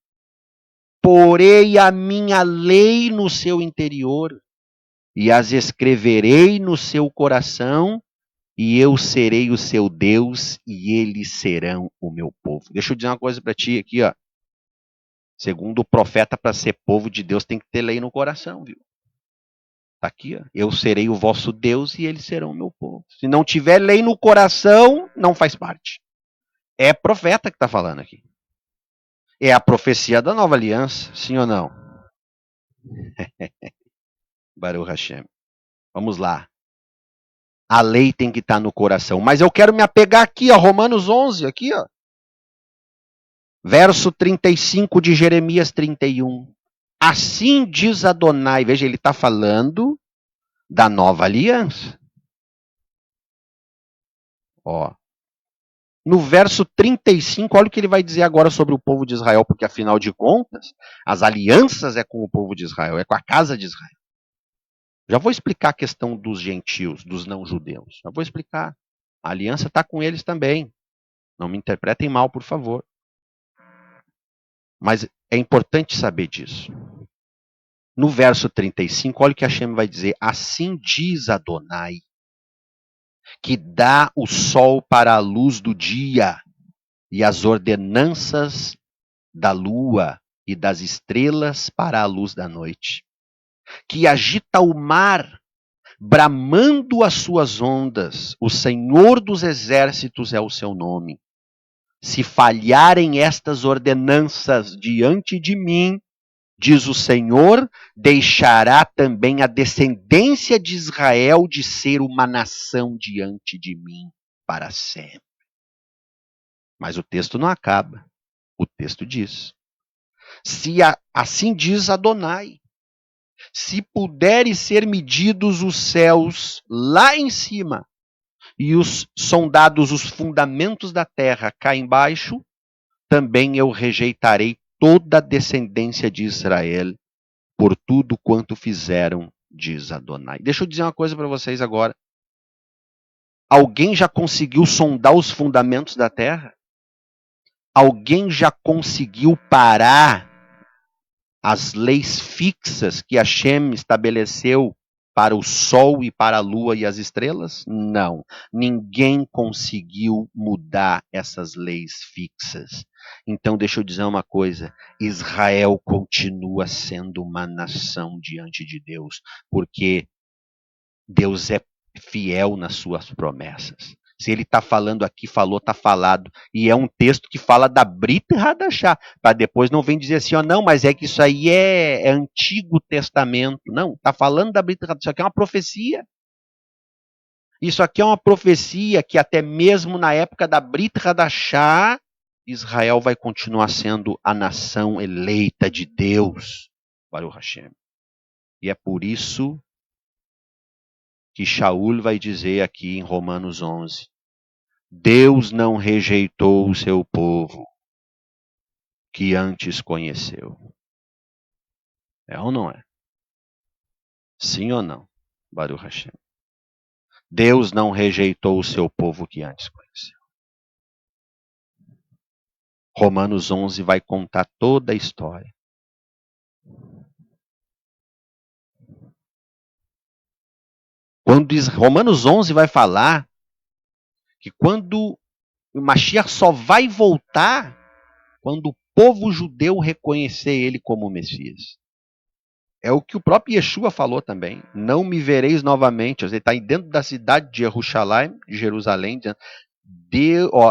Porei a minha lei no seu interior e as escreverei no seu coração, e eu serei o seu Deus, e eles serão o meu povo. Deixa eu dizer uma coisa para ti aqui, ó. Segundo o profeta, para ser povo de Deus tem que ter lei no coração, viu? Tá aqui, ó. Eu serei o vosso Deus e eles serão o meu povo. Se não tiver lei no coração, não faz parte. É profeta que está falando aqui. É a profecia da nova aliança, sim ou não? Baruch Hashem. Vamos lá. A lei tem que estar no coração. Mas eu quero me apegar aqui, ó, Romanos 11, aqui, ó. Verso 35 de Jeremias 31. Assim diz Adonai. Veja, ele está falando da nova aliança. Ó. No verso 35, olha o que ele vai dizer agora sobre o povo de Israel, porque afinal de contas, as alianças é com o povo de Israel, é com a casa de Israel. Já vou explicar a questão dos gentios, dos não-judeus. Já vou explicar. A aliança está com eles também. Não me interpretem mal, por favor. Mas é importante saber disso. No verso 35, olha o que Hashem vai dizer. Assim diz Adonai, que dá o sol para a luz do dia e as ordenanças da lua e das estrelas para a luz da noite. Que agita o mar, bramando as suas ondas. O Senhor dos exércitos é o seu nome. Se falharem estas ordenanças diante de mim, diz o Senhor, deixará também a descendência de Israel de ser uma nação diante de mim para sempre. Mas o texto não acaba. O texto diz: assim diz Adonai, se puderem ser medidos os céus lá em cima e os sondados os fundamentos da terra cá embaixo, também eu rejeitarei toda a descendência de Israel por tudo quanto fizeram, diz Adonai. Deixa eu dizer uma coisa para vocês agora. Alguém já conseguiu sondar os fundamentos da terra? Alguém já conseguiu parar as leis fixas que Hashem estabeleceu para o sol e para a lua e as estrelas? Não. Ninguém conseguiu mudar essas leis fixas. Então, deixa eu dizer uma coisa. Israel continua sendo uma nação diante de Deus, porque Deus é fiel nas suas promessas. Se ele está falando aqui, falou, está falado. E é um texto que fala da Brit Hadashah. Para depois não vem dizer assim, não, mas é que isso aí é Antigo Testamento. Não, está falando da Brit Hadashah. Isso aqui é uma profecia. Isso aqui é uma profecia que até mesmo na época da Brit Hadashah, Israel vai continuar sendo a nação eleita de Deus. Baruch Hashem. E é por isso que Shaul vai dizer aqui em Romanos 11, Deus não rejeitou o seu povo que antes conheceu. É ou não é? Sim ou não? Baruch Hashem. Deus não rejeitou o seu povo que antes conheceu. Romanos 11 vai contar toda a história. Romanos 11 vai falar que quando o Mashiach só vai voltar quando o povo judeu reconhecer ele como Messias. É o que o próprio Yeshua falou também. Não me vereis novamente. Ele está dentro da cidade de Jerusalém, dizendo,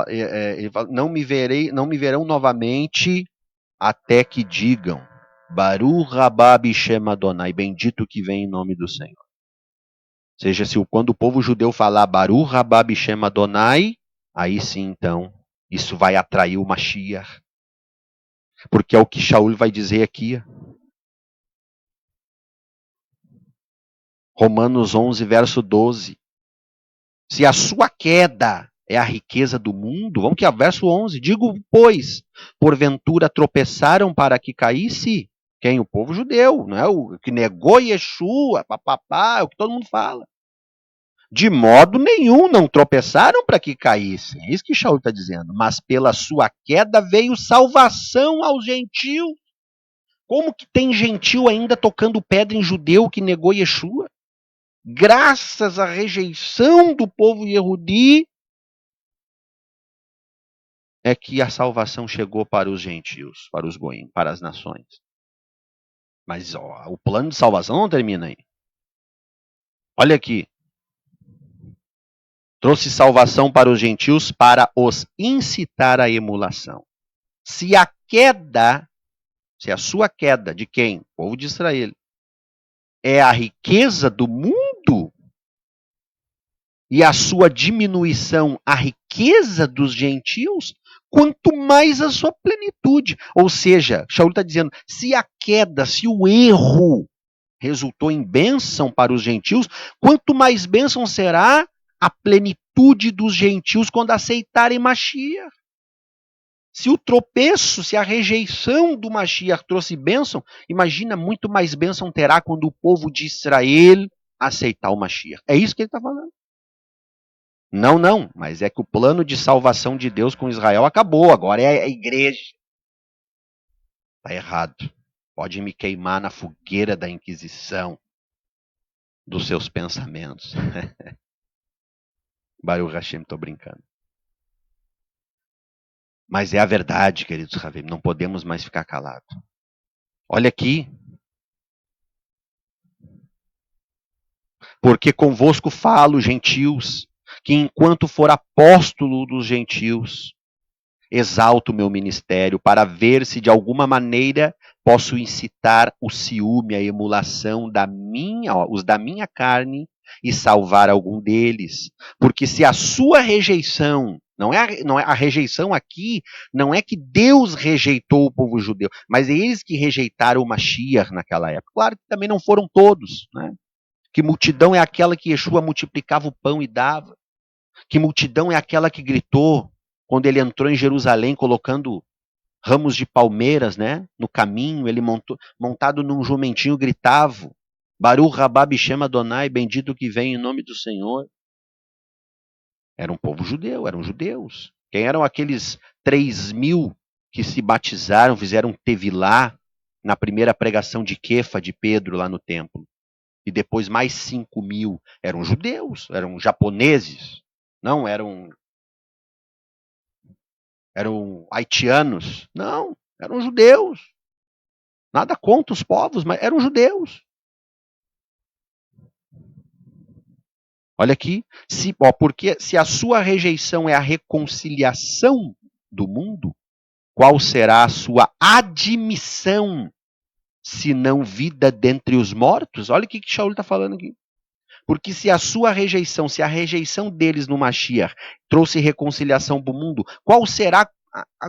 ele fala, não me verão novamente até que digam Baruch Rabá Bishem Adonai, bendito que vem em nome do Senhor. Ou seja, quando o povo judeu falar Baruch Rabá Bishem Adonai, aí sim, então, isso vai atrair o Mashiach. Porque é o que Shaul vai dizer aqui. Romanos 11, verso 12. Se a sua queda é a riqueza do mundo, vamos que é o verso 11. Digo, pois, porventura tropeçaram para que caísse? Quem? O povo judeu, não é? O que negou Yeshua, papapá, é o que todo mundo fala. De modo nenhum não tropeçaram para que caíssem. É isso que Shaul está dizendo. Mas pela sua queda veio salvação aos gentios. Como que tem gentil ainda tocando pedra em judeu que negou Yeshua? Graças à rejeição do povo Yehudi, é que a salvação chegou para os gentios, para os goim, para as nações. Mas o plano de salvação não termina aí. Olha aqui. Trouxe salvação para os gentios para os incitar à emulação. Se a sua queda de quem? O povo de Israel. É a riqueza do mundo e a sua diminuição, a riqueza dos gentios, quanto mais a sua plenitude. Ou seja, Shaul está dizendo, se a queda, se o erro resultou em bênção para os gentios, quanto mais bênção será a plenitude dos gentios quando aceitarem Mashiach. Se o tropeço, se a rejeição do Mashiach trouxe bênção, imagina muito mais bênção terá quando o povo de Israel aceitar o Mashiach. É isso que ele está falando. Não, mas é que o plano de salvação de Deus com Israel acabou, agora é a igreja. Está errado. Pode me queimar na fogueira da Inquisição dos seus pensamentos. Baruch Hashem, estou brincando. Mas é a verdade, queridos Ravim, não podemos mais ficar calados. Olha aqui. Porque convosco falo, gentios, que enquanto for apóstolo dos gentios, exalto o meu ministério para ver se de alguma maneira posso incitar o ciúme, a emulação os da minha carne e salvar algum deles. Porque se a sua rejeição, não é a rejeição aqui, não é que Deus rejeitou o povo judeu, mas é eles que rejeitaram o Mashiach naquela época. Claro que também não foram todos, né? Que multidão é aquela que Yeshua multiplicava o pão e dava? Que multidão é aquela que gritou quando ele entrou em Jerusalém colocando ramos de palmeiras, né? No caminho, ele montado num jumentinho gritava, Baruch Rabá Bishem Adonai, bendito que vem em nome do Senhor. Era um povo judeu, eram judeus. Quem eram aqueles 3.000 que se batizaram, fizeram tevilá na primeira pregação de Quefa de Pedro lá no templo? E depois mais 5.000 eram judeus, eram japoneses, não eram haitianos, não, eram judeus. Nada contra os povos, mas eram judeus. Olha aqui, porque se a sua rejeição é a reconciliação do mundo, qual será a sua admissão, se não vida dentre os mortos? Olha o que Shaul está falando aqui. Porque se a sua rejeição, se a rejeição deles no Mashiach trouxe reconciliação para o mundo, qual será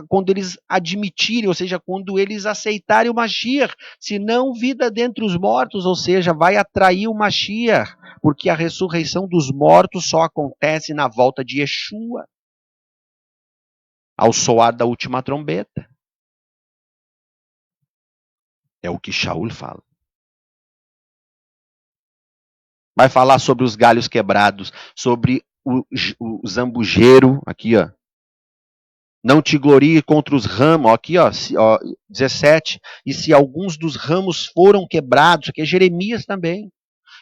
quando eles admitirem, ou seja, quando eles aceitarem o Mashiach? Se não vida dentre os mortos, ou seja, vai atrair o Mashiach, porque a ressurreição dos mortos só acontece na volta de Yeshua, ao soar da última trombeta. É o que Shaul fala. Vai falar sobre os galhos quebrados, sobre o zambujeiro, aqui, ó. Não te glorie contra os ramos, aqui, ó, 17. E se alguns dos ramos foram quebrados, aqui é Jeremias também.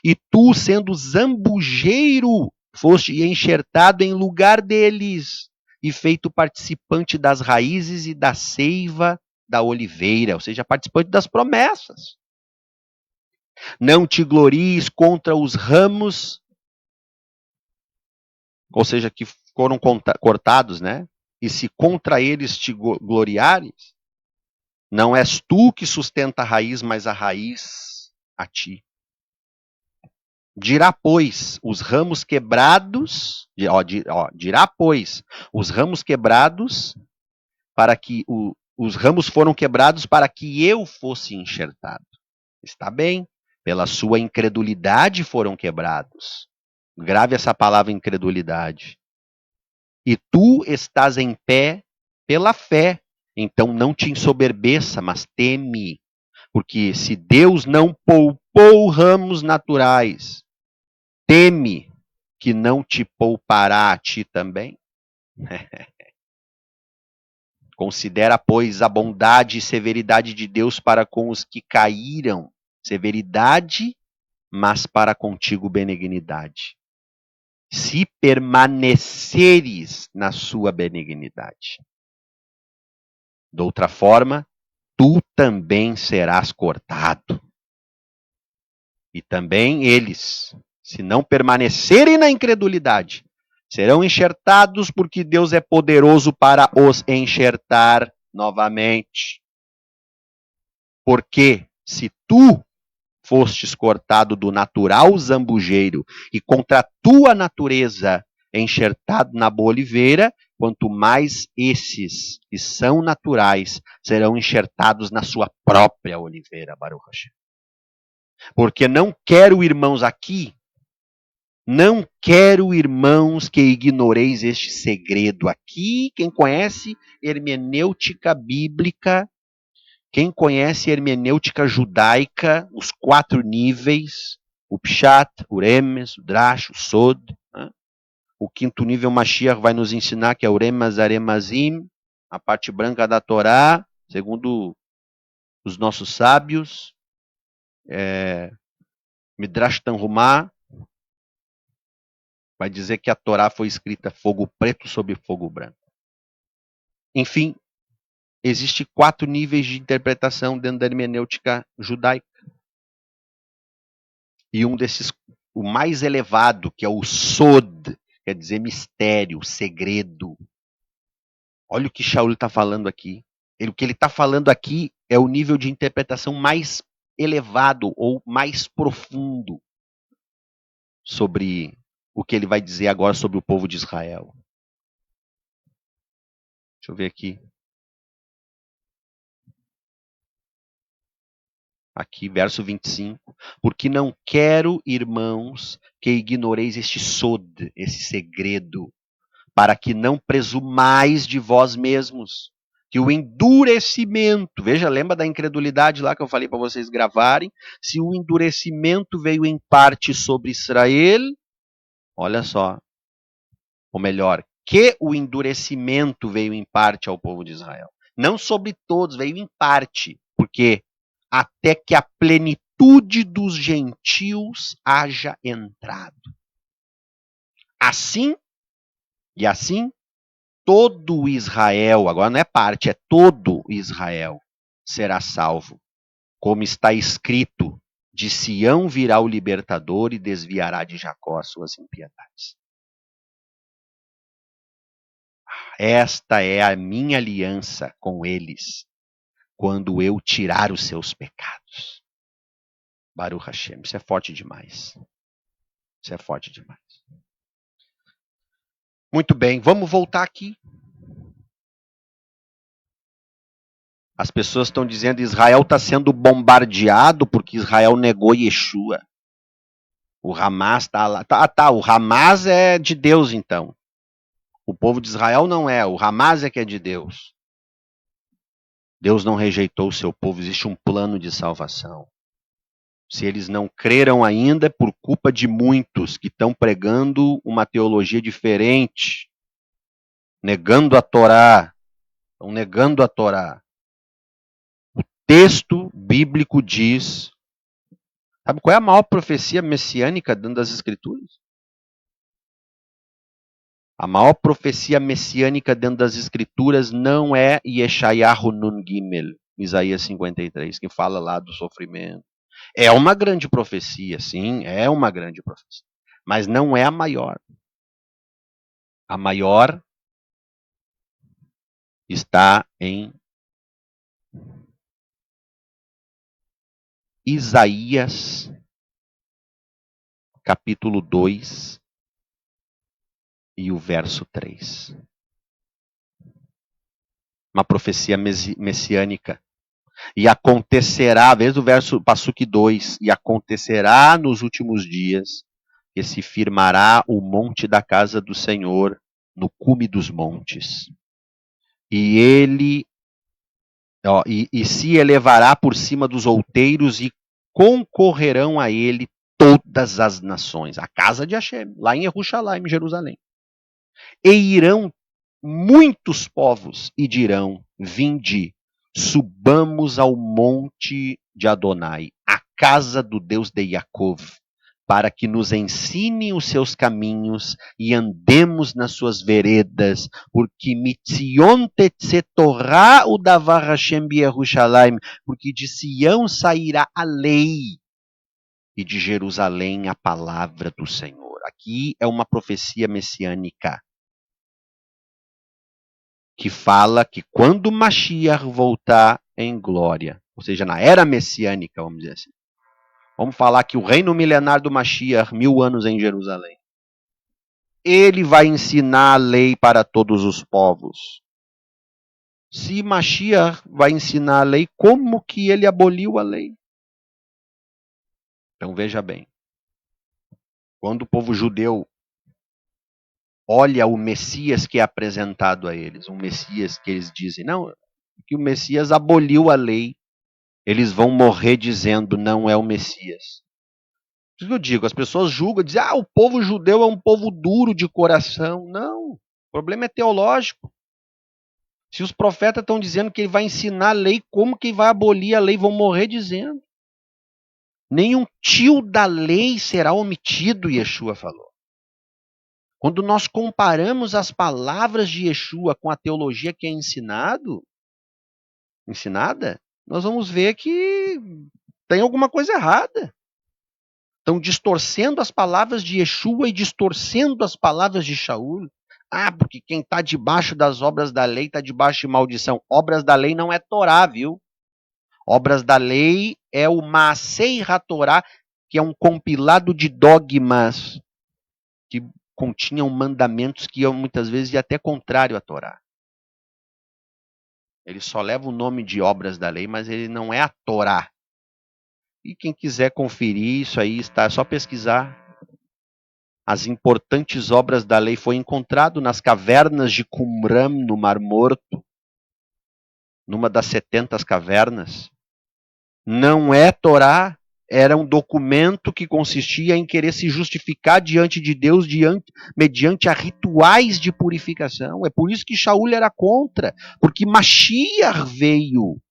E tu, sendo zambujeiro, foste enxertado em lugar deles, e feito participante das raízes e da seiva da oliveira, ou seja, participante das promessas. Não te glories contra os ramos, ou seja, que foram cortados, né? E se contra eles te gloriares, não és tu que sustenta a raiz, mas a raiz a ti. Dirá, pois, os ramos quebrados, dirá, pois, os ramos quebrados, para que os ramos foram quebrados para que eu fosse enxertado. Está bem, pela sua incredulidade foram quebrados. Grave essa palavra incredulidade. E tu estás em pé pela fé. Então não te ensoberbeça, mas teme. Porque se Deus não poupou ramos naturais, teme que não te poupará a ti também? Considera, pois, a bondade e severidade de Deus para com os que caíram. Severidade, mas para contigo benignidade. Se permaneceres na sua benignidade. De outra forma, tu também serás cortado. E também eles, se não permanecerem na incredulidade, serão enxertados, porque Deus é poderoso para os enxertar novamente. Porque se tu fostes cortado do natural zambujeiro e contra a tua natureza enxertado na boa oliveira, quanto mais esses que são naturais serão enxertados na sua própria oliveira, Baruch Hashem. Porque não quero, irmãos, aqui, não quero, irmãos, que ignoreis este segredo. Aqui, quem conhece hermenêutica bíblica, quem conhece hermenêutica judaica, os 4 níveis, o Pshat, o Remes, o Drash, o Sod. Né? O 5º nível, Mashiach vai nos ensinar que é o Remas Aremazim, a parte branca da Torá, segundo os nossos sábios. Midrash Tanhumá vai dizer que a Torá foi escrita fogo preto sobre fogo branco. Enfim, existem 4 níveis de interpretação dentro da hermenêutica judaica. E um desses, o mais elevado, que é o Sod, quer dizer mistério, segredo. Olha o que Shaul está falando aqui. O que ele está falando aqui é o nível de interpretação mais elevado ou mais profundo sobre o que ele vai dizer agora sobre o povo de Israel. Deixa eu ver aqui. Aqui, verso 25. Porque não quero, irmãos, que ignoreis este sod, esse segredo, para que não presumais de vós mesmos, que o endurecimento, veja, lembra da incredulidade lá que eu falei para vocês gravarem? Se o endurecimento veio em parte sobre Israel, olha só, ou melhor, que o endurecimento veio em parte ao povo de Israel. Não sobre todos, veio em parte, porque até que a plenitude dos gentios haja entrado. Assim, e assim, todo Israel, agora não é parte, é todo Israel, será salvo. Como está escrito, de Sião virá o libertador e desviará de Jacó as suas impiedades. Esta é a minha aliança com eles, quando eu tirar os seus pecados. Baruch Hashem, isso é forte demais. Isso é forte demais. Muito bem, vamos voltar aqui. As pessoas estão dizendo que Israel está sendo bombardeado porque Israel negou Yeshua. O Hamas está lá. O Hamas é de Deus, então. O povo de Israel não é. O Hamas é que é de Deus. Deus não rejeitou o seu povo. Existe um plano de salvação. Se eles não creram ainda, é por culpa de muitos que estão pregando uma teologia diferente, negando a Torá. Estão negando a Torá. O texto bíblico diz. Sabe qual é a maior profecia messiânica dentro das Escrituras? A maior profecia messiânica dentro das Escrituras não é Yeshayahu Nun Gimel, Isaías 53, que fala lá do sofrimento. É uma grande profecia, sim, é uma grande profecia. Mas não é a maior. A maior está em Isaías, capítulo 2 e o verso 3. Uma profecia messiânica. E acontecerá, veja o verso Passuque 2, e acontecerá nos últimos dias que se firmará o monte da casa do Senhor no cume dos montes. E ele e se elevará por cima dos outeiros e concorrerão a ele todas as nações. A casa de Hashem, lá em Jerusalém, Jerusalém. E irão muitos povos e dirão: vinde, subamos ao monte de Adonai, a casa do Deus de Jacob, para que nos ensine os seus caminhos e andemos nas suas veredas, porque mitzion tetzetorá o davar Hashem Yerushalayim, porque de Sião sairá a lei e de Jerusalém a palavra do Senhor. Aqui é uma profecia messiânica que fala que quando Mashiach voltar em glória, ou seja, na era messiânica, vamos dizer assim, vamos falar que o reino milenar do Mashiach, 1000 anos em Jerusalém, ele vai ensinar a lei para todos os povos. Se Mashiach vai ensinar a lei, como que ele aboliu a lei? Então veja bem, quando o povo judeu olha o Messias que é apresentado a eles, um Messias que eles dizem, não, que o Messias aboliu a lei, eles vão morrer dizendo, não é o Messias. Por isso que eu digo, as pessoas julgam, dizem, o povo judeu é um povo duro de coração. Não, o problema é teológico. Se os profetas estão dizendo que ele vai ensinar a lei, como que vai abolir a lei? Vão morrer dizendo. Nenhum tio da lei será omitido, Yeshua falou. Quando nós comparamos as palavras de Yeshua com a teologia que é ensinada, nós vamos ver que tem alguma coisa errada. Estão distorcendo as palavras de Yeshua e distorcendo as palavras de Shaul. Porque quem está debaixo das obras da lei está debaixo de maldição. Obras da lei não é Torá, viu? Obras da lei é o Maasei HaTorá, que é um compilado de dogmas que continham mandamentos que muitas vezes até contrário à Torá. Ele só leva o nome de obras da lei, mas ele não é a Torá. E quem quiser conferir isso aí, é só pesquisar. As importantes obras da lei foi encontrado nas cavernas de Qumran, no Mar Morto, numa das 70 cavernas. Não é Torá, era um documento que consistia em querer se justificar diante de Deus mediante a rituais de purificação. É por isso que Shaul era contra, porque Mashiach veio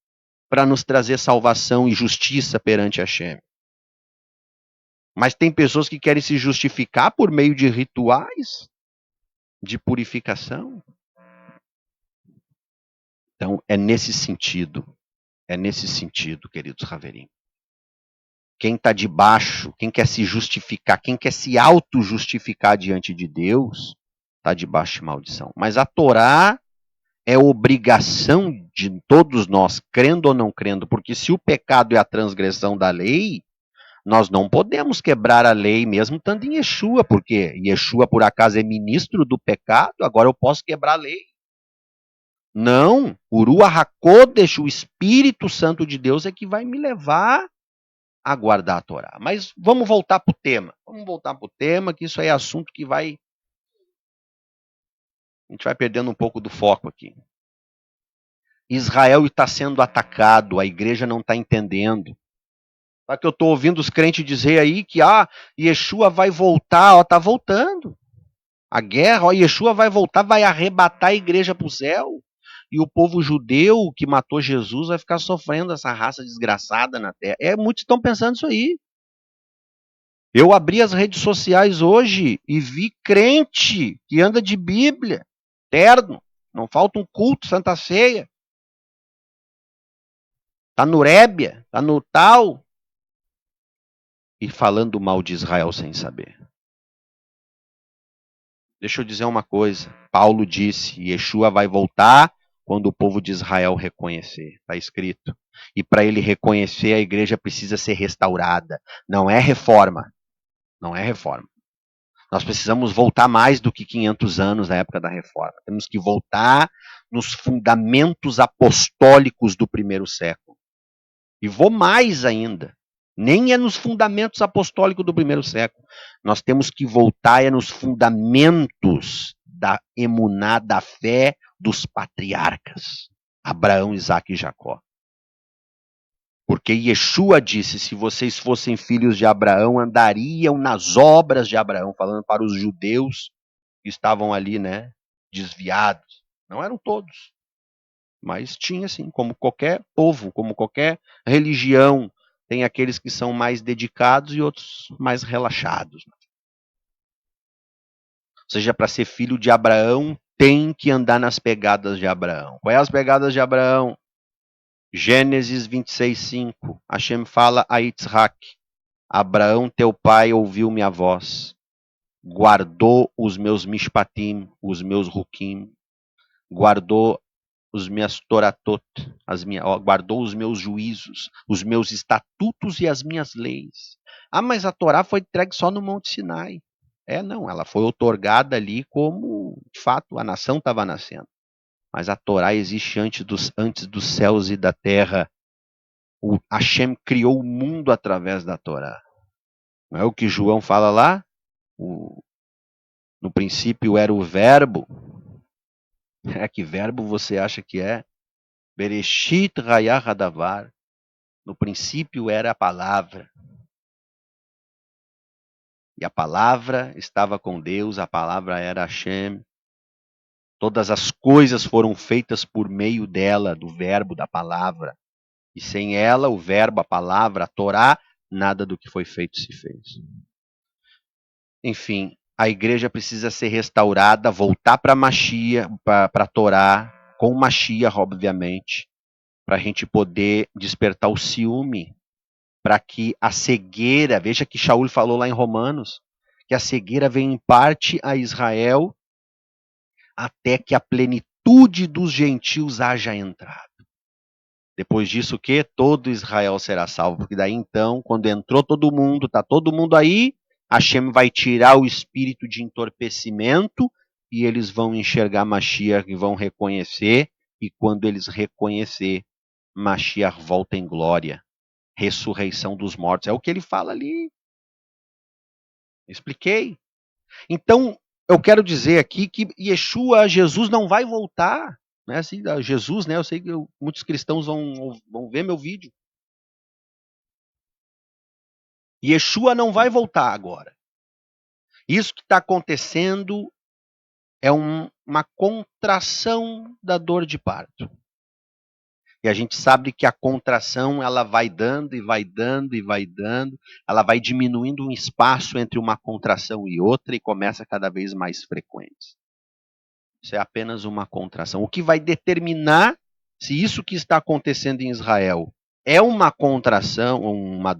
para nos trazer salvação e justiça perante Hashem. Mas tem pessoas que querem se justificar por meio de rituais de purificação. Então, é nesse sentido, queridos Raverim. Quem está debaixo, quem quer se justificar, quem quer se auto-justificar diante de Deus, está debaixo de maldição. Mas a Torá é obrigação de todos nós, crendo ou não crendo, porque se o pecado é a transgressão da lei, nós não podemos quebrar a lei, mesmo estando em Yeshua, porque Yeshua, por acaso, é ministro do pecado, agora eu posso quebrar a lei. Não, o Ruach HaKodesh, o Espírito Santo de Deus, é que vai me levar a guardar a Torá. Mas vamos voltar para o tema. Vamos voltar para o tema, que isso aí é assunto que vai... A gente vai perdendo um pouco do foco aqui. Israel está sendo atacado, a igreja não está entendendo. Só que eu estou ouvindo os crentes dizer aí que Yeshua vai voltar, está voltando. A guerra, Yeshua vai voltar, vai arrebatar a igreja para o céu. E o povo judeu que matou Jesus vai ficar sofrendo essa raça desgraçada na terra. Muitos estão pensando isso aí. Eu abri as redes sociais hoje e vi crente que anda de Bíblia, terno, não falta um culto, Santa Ceia. Está no Rébia, está no tal. e falando mal de Israel sem saber. Deixa eu dizer uma coisa. Paulo disse, Yeshua vai voltar quando o povo de Israel reconhecer. Está escrito. E para ele reconhecer, a igreja precisa ser restaurada. Não é reforma. Não é reforma. Nós precisamos voltar mais do que 500 anos na época da reforma. Temos que voltar nos fundamentos apostólicos do primeiro século. E vou mais ainda. Nem é nos fundamentos apostólicos do primeiro século. Nós temos que voltar nos fundamentos da emuná, da fé dos patriarcas. Abraão, Isaque e Jacó. Porque Yeshua disse, se vocês fossem filhos de Abraão, andariam nas obras de Abraão, falando para os judeus que estavam ali, né, desviados. Não eram todos, mas tinha sim, como qualquer povo, como qualquer religião, tem aqueles que são mais dedicados e outros mais relaxados. Ou seja, para ser filho de Abraão, tem que andar nas pegadas de Abraão. Quais as pegadas de Abraão? Gênesis 26:5. Hashem fala a Yitzhak: Abraão, teu pai, ouviu minha voz, guardou os meus mishpatim, os meus hukim, guardou os minhas toratot, guardou os meus juízos, os meus estatutos e as minhas leis. Ah, mas a Torá foi entregue só no Monte Sinai. Não, ela foi outorgada ali como, de fato, a nação estava nascendo. Mas a Torá existe antes dos céus e da terra. O Hashem criou o mundo através da Torá. Não é o que João fala lá? No princípio era o verbo. Que verbo você acha que é? Bereshit Raya Hadavar. No princípio era a palavra. E a palavra estava com Deus, a palavra era Hashem. Todas as coisas foram feitas por meio dela, do verbo, da palavra. E sem ela, o verbo, a palavra, a Torá, nada do que foi feito se fez. Enfim, a igreja precisa ser restaurada, voltar para a Torá, com Mashiach, obviamente, para a gente poder despertar o ciúme, para que a cegueira, veja que Shaul falou lá em Romanos, que a cegueira vem em parte a Israel, até que a plenitude dos gentios haja entrado. Depois disso, o quê? Todo Israel será salvo, porque daí então, quando entrou todo mundo, está todo mundo aí, Hashem vai tirar o espírito de entorpecimento e eles vão enxergar Mashiach e vão reconhecer, e quando eles reconhecer, Mashiach volta em glória. Ressurreição dos mortos. É o que ele fala ali. Expliquei. Então, eu quero dizer aqui que Yeshua, Jesus, não vai voltar. Né? Assim, Jesus, né? Eu sei que muitos cristãos vão ver meu vídeo. Yeshua não vai voltar agora. Isso que está acontecendo é uma contração da dor de parto. E a gente sabe que a contração ela vai dando e vai dando e vai dando, ela vai diminuindo um espaço entre uma contração e outra e começa cada vez mais frequente. Isso é apenas uma contração. O que vai determinar se isso que está acontecendo em Israel é uma contração,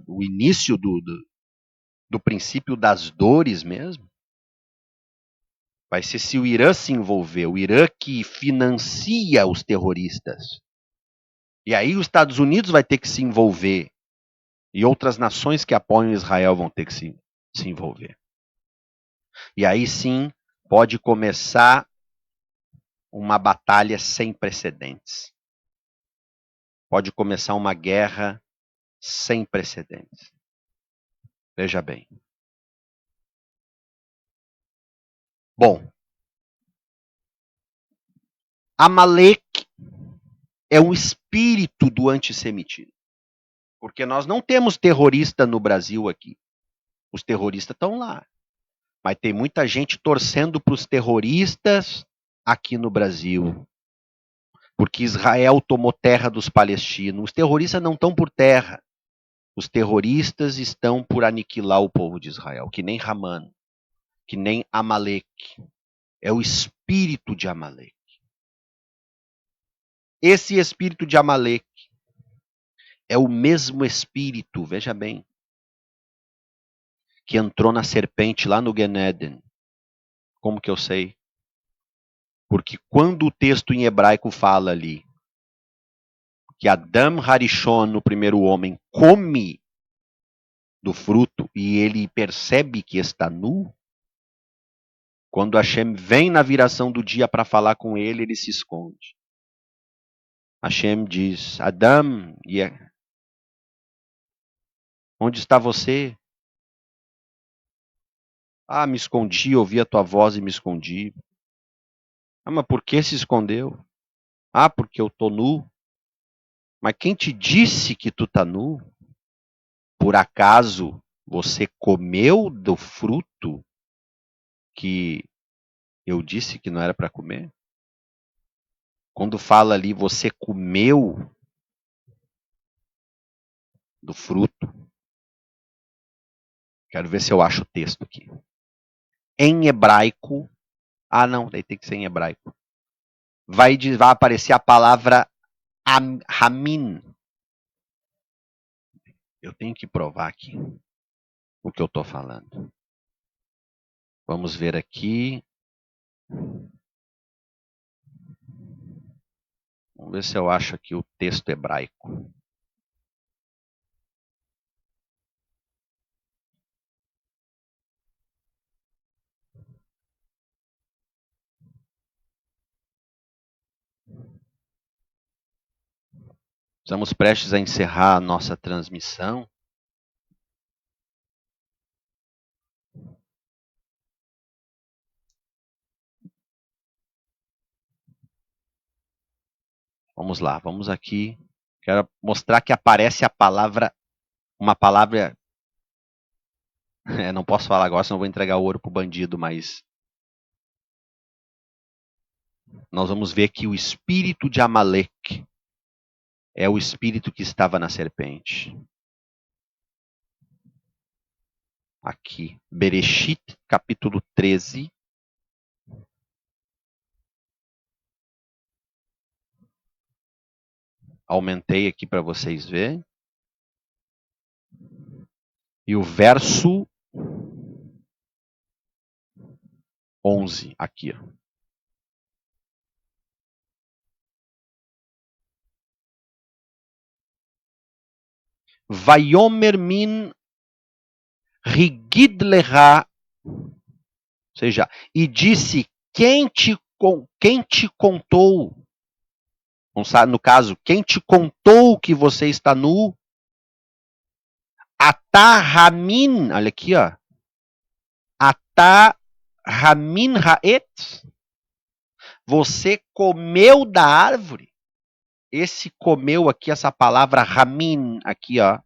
o início do princípio das dores mesmo, vai ser se o Irã se envolver, o Irã que financia os terroristas. E aí os Estados Unidos vai ter que se envolver. E outras nações que apoiam Israel vão ter que se envolver. E aí sim pode começar uma batalha sem precedentes. Pode começar uma guerra sem precedentes. Veja bem. Bom, Amaleque é um espírito do antissemitismo. Porque nós não temos terrorista no Brasil aqui. Os terroristas estão lá. Mas tem muita gente torcendo para os terroristas aqui no Brasil. Porque Israel tomou terra dos palestinos. Os terroristas não estão por terra. Os terroristas estão por aniquilar o povo de Israel. Que nem Haman. Que nem Amaleque. É o espírito de Amaleque. Esse espírito de Amaleque é o mesmo espírito, veja bem, que entrou na serpente lá no Gan Eden. Como que eu sei? Porque quando o texto em hebraico fala ali que Adam Harishon, o primeiro homem, come do fruto e ele percebe que está nu, quando Hashem vem na viração do dia para falar com ele, ele se esconde. Hashem diz, Adam, onde está você? Ah, me escondi, ouvi a tua voz e me escondi. Ah, mas por que se escondeu? Ah, porque eu tô nu. Mas quem te disse que tu tá nu? Por acaso você comeu do fruto que eu disse que não era para comer? Quando fala ali, você comeu do fruto. Quero ver se eu acho o texto aqui. Em hebraico. Ah, não, daí tem que ser em hebraico. Vai aparecer a palavra ramin. Eu tenho que provar aqui o que eu estou falando. Vamos ver aqui. Vamos ver se eu acho aqui o texto hebraico. Estamos prestes a encerrar a nossa transmissão. Vamos lá, vamos aqui. Quero mostrar que aparece a palavra, uma palavra. Não posso falar agora, senão vou entregar o ouro para o bandido, mas nós vamos ver que o espírito de Amaleque é o espírito que estava na serpente. Aqui, Bereshit, capítulo 13. Aumentei aqui para vocês verem. E o verso 11, aqui. Ó. Vayomer min rigid leha, ou seja, e disse, quem te contou, no caso, quem te contou que você está nu? Atah-ramin, olha aqui, ó. Atah-ramin ha'et, você comeu da árvore? Esse comeu aqui, essa palavra ramin, aqui, ó,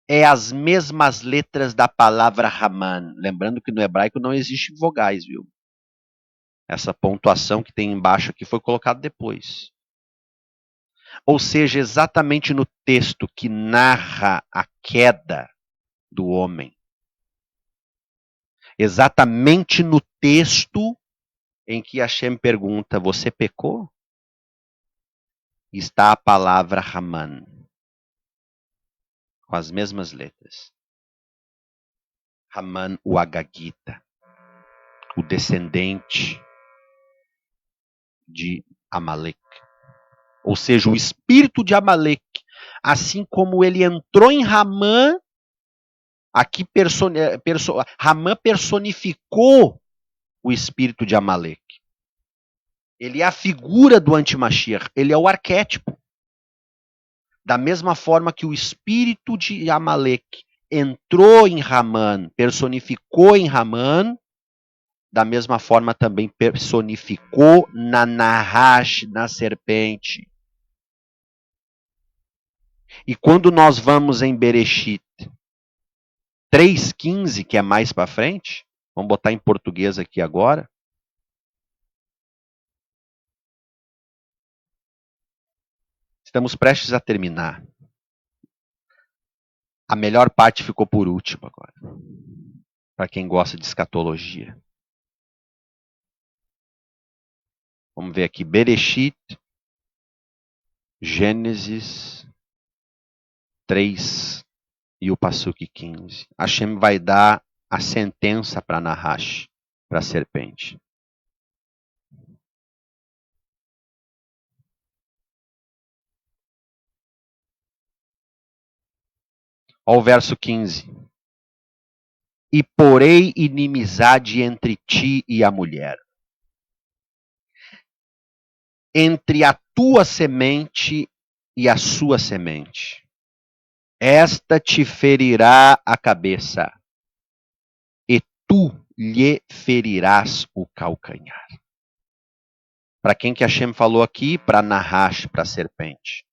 é as mesmas letras da palavra Raman. Lembrando que no hebraico não existe vogais, viu? Essa pontuação que tem embaixo aqui foi colocada depois. Ou seja, exatamente no texto que narra a queda do homem. Exatamente no texto em que Hashem pergunta, você pecou? Está a palavra Raman. Com as mesmas letras. Haman, o Agagita, o descendente de Amaleque. Ou seja, o espírito de Amaleque, assim como ele entrou em Haman, aqui Haman personificou o espírito de Amaleque. Ele é a figura do anti-Mashiach, ele é o arquétipo. Da mesma forma que o espírito de Amaleque entrou em Haman, personificou em Haman, da mesma forma também personificou na Nahash, na serpente. E quando nós vamos em Bereshit 3:15, que é mais para frente, vamos botar em português aqui agora. Estamos prestes a terminar. A melhor parte ficou por último agora. Para quem gosta de escatologia. Vamos ver aqui, Bereshit, Gênesis 3 e o Passuque 15. Hashem vai dar a sentença para Nahash, para a serpente. Olha o verso 15. E porei inimizade entre ti e a mulher, entre a tua semente e a sua semente. Esta te ferirá a cabeça, e tu lhe ferirás o calcanhar. Para quem que Hashem falou aqui? Para Nahash, para a serpente.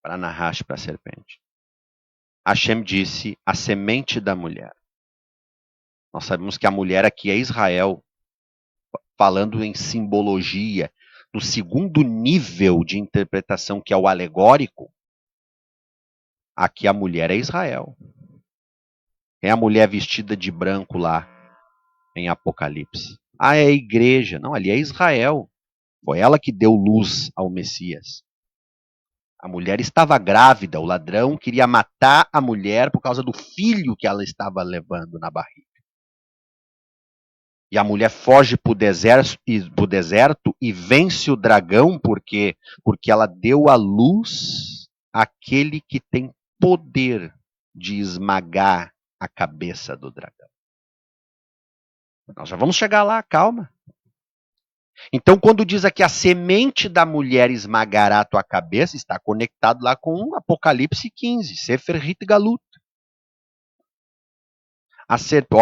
Para Nahash, para a serpente. Hashem disse, a semente da mulher. Nós sabemos que a mulher aqui é Israel, falando em simbologia, no segundo nível de interpretação, que é o alegórico, aqui a mulher é Israel. Quem é a mulher vestida de branco lá, em Apocalipse? Ah, é a igreja. Não, ali é Israel. Foi ela que deu luz ao Messias. A mulher estava grávida, o ladrão queria matar a mulher por causa do filho que ela estava levando na barriga. E a mulher foge para o deserto e vence o dragão porque ela deu à luz aquele que tem poder de esmagar a cabeça do dragão. Nós já vamos chegar lá, calma. Então, quando diz aqui a semente da mulher esmagará a tua cabeça, está conectado lá com Apocalipse 15, Sefer Hit Galut.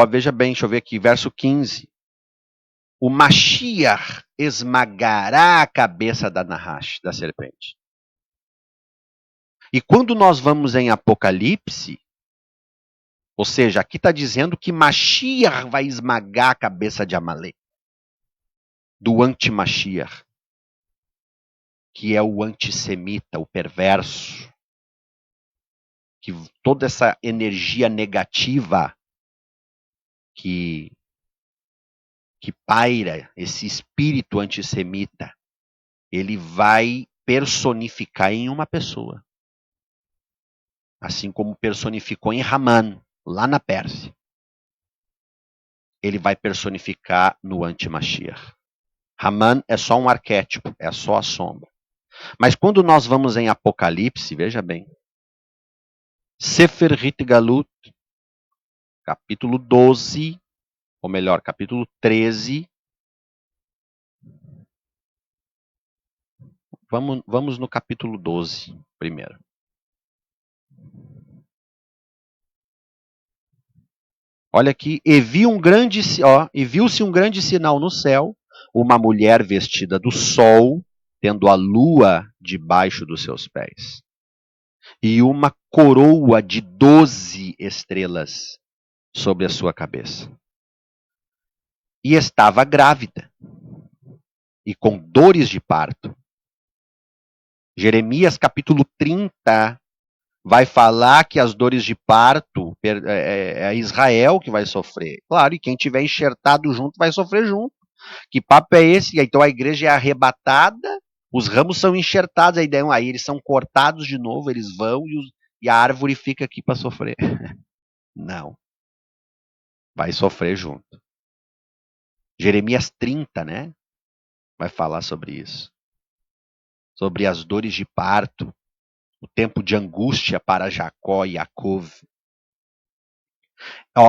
Veja bem, deixa eu ver aqui, verso 15. O Mashiach esmagará a cabeça da Nahash, da serpente. E quando nós vamos em Apocalipse, ou seja, aqui está dizendo que Mashiach vai esmagar a cabeça de Amalek, do anti-Mashiach, que é o antissemita, o perverso, que toda essa energia negativa que paira, esse espírito antissemita, ele vai personificar em uma pessoa. Assim como personificou em Haman, lá na Pérsia. Ele vai personificar no anti-Mashiach. Haman é só um arquétipo, é só a sombra. Mas quando nós vamos em Apocalipse, veja bem, Sefer Hit Galut, capítulo 12, ou melhor, capítulo 13. Vamos no capítulo 12 primeiro. Olha aqui, e viu-se um grande sinal no céu, uma mulher vestida do sol, tendo a lua debaixo dos seus pés, e uma coroa de 12 estrelas sobre a sua cabeça. E estava grávida, e com dores de parto. Jeremias capítulo 30 vai falar que as dores de parto é Israel que vai sofrer. Claro, e quem tiver enxertado junto vai sofrer junto. Que papo é esse? Então a igreja é arrebatada, os ramos são enxertados, aí eles são cortados de novo, eles vão e a árvore fica aqui para sofrer. Não. Vai sofrer junto. Jeremias 30, né? Vai falar sobre isso. Sobre as dores de parto, o tempo de angústia para Jacó e Jacov.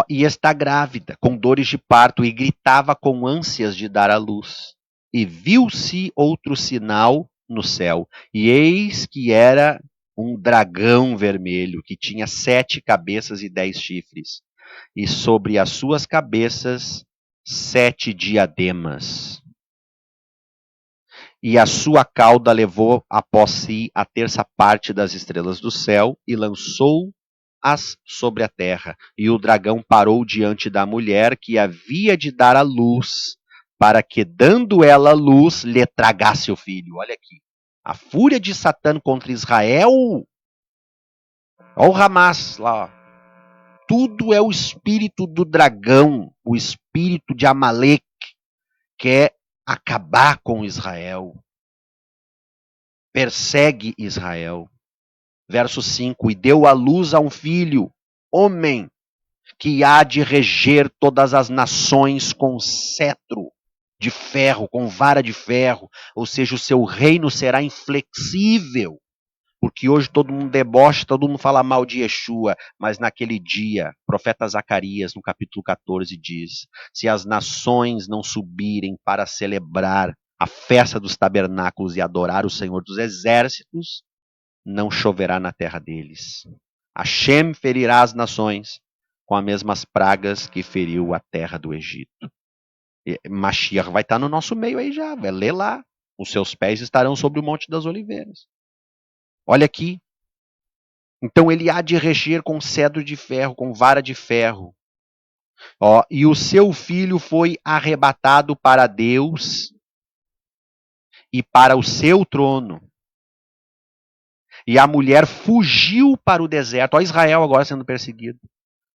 E está grávida, com dores de parto, e gritava com ânsias de dar à luz. E viu-se outro sinal no céu, e eis que era um dragão vermelho, que tinha 7 cabeças e 10 chifres, e sobre as suas cabeças 7 diademas. E a sua cauda levou após si a terça parte das estrelas do céu, e lançou-as sobre a terra. E o dragão parou diante da mulher que havia de dar à luz, para que, dando ela a luz, lhe tragasse o filho. Olha aqui. A fúria de Satã contra Israel. Olha o Hamas lá. Ó. Tudo é o espírito do dragão, o espírito de Amalek, que é acabar com Israel. Persegue Israel. Verso 5: e deu à luz a um filho, homem, que há de reger todas as nações com cetro de ferro, com vara de ferro, ou seja, o seu reino será inflexível. Porque hoje todo mundo debocha, todo mundo fala mal de Yeshua, mas naquele dia, o profeta Zacarias, no capítulo 14, diz: se as nações não subirem para celebrar a festa dos tabernáculos e adorar o Senhor dos exércitos, não choverá na terra deles. Hashem ferirá as nações com as mesmas pragas que feriu a terra do Egito. E Mashiach vai estar no nosso meio aí já, vai ler lá. Os seus pés estarão sobre o Monte das Oliveiras. Olha aqui. Então ele há de reger com cedro de ferro, com vara de ferro. Ó, e o seu filho foi arrebatado para Deus e para o seu trono. E a mulher fugiu para o deserto. Ó, Israel agora sendo perseguido.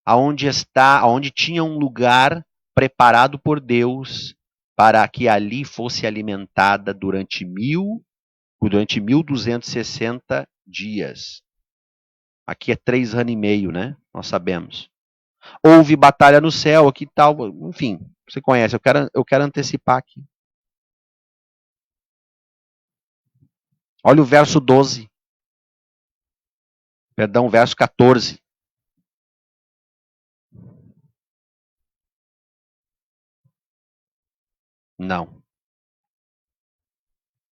Aonde tinha um lugar preparado por Deus para que ali fosse alimentada durante 1260 dias. Aqui é 3 anos e meio, né? Nós sabemos. Houve batalha no céu, aqui tal, enfim, você conhece. Eu quero antecipar aqui. Olha o verso 12. Perdão, verso 14. Não.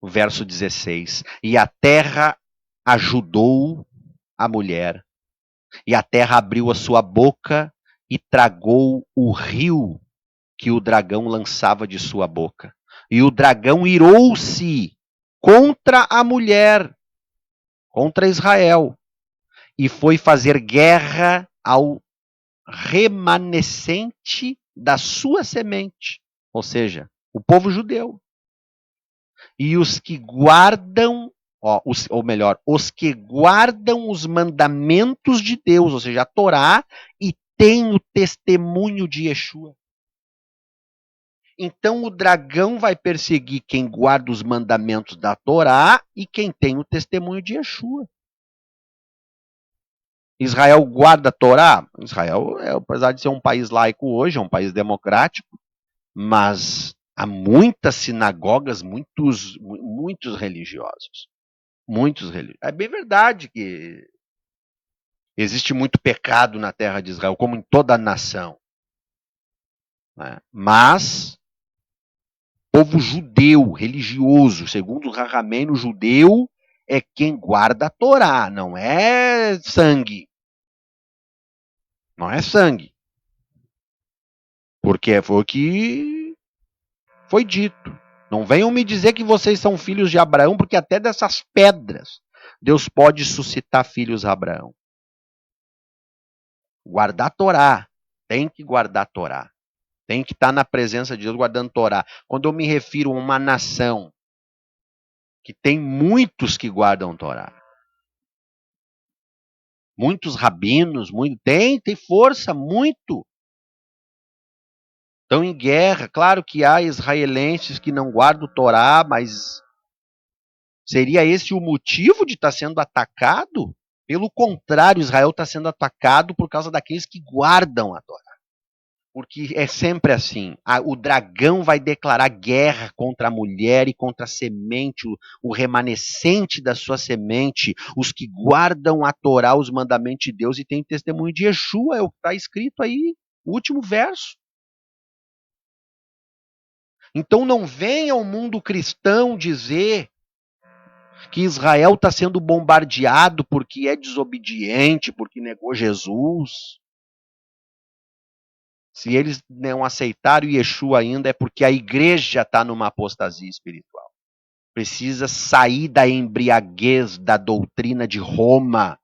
O verso 16. E a terra ajudou a mulher, e a terra abriu a sua boca e tragou o rio que o dragão lançava de sua boca. E o dragão irou-se contra a mulher, contra Israel, e foi fazer guerra ao remanescente da sua semente, ou seja, o povo judeu. E os que guardam, os que guardam os mandamentos de Deus, ou seja, a Torá, e têm o testemunho de Yeshua. Então o dragão vai perseguir quem guarda os mandamentos da Torá e quem tem o testemunho de Yeshua. Israel guarda a Torá? Israel, apesar de ser um país laico hoje, é um país democrático, mas há muitas sinagogas, muitos religiosos. Muitos religiosos. É bem verdade que existe muito pecado na terra de Israel, como em toda a nação. Né? Mas povo judeu, religioso, segundo o Rahameno judeu, é quem guarda a Torá, não é sangue. Não é sangue. Porque foi o que foi dito. Não venham me dizer que vocês são filhos de Abraão, porque até dessas pedras Deus pode suscitar filhos a Abraão. Guardar a Torá. Tem que guardar a Torá. Tem que estar na presença de Deus guardando a Torá. Quando eu me refiro a uma nação que tem muitos que guardam a Torá. Muitos rabinos, tem força, muito. Estão em guerra. Claro que há israelenses que não guardam o Torá, mas seria esse o motivo de estar sendo atacado? Pelo contrário, Israel está sendo atacado por causa daqueles que guardam a Torá. Porque é sempre assim. O dragão vai declarar guerra contra a mulher e contra a semente, o remanescente da sua semente, os que guardam a Torá, os mandamentos de Deus e têm testemunho de Yeshua, é o que está escrito aí, o último verso. Então não venha o mundo cristão dizer que Israel está sendo bombardeado porque é desobediente, porque negou Jesus. Se eles não aceitaram Yeshua ainda, é porque a igreja está numa apostasia espiritual. Precisa sair da embriaguez da doutrina de Roma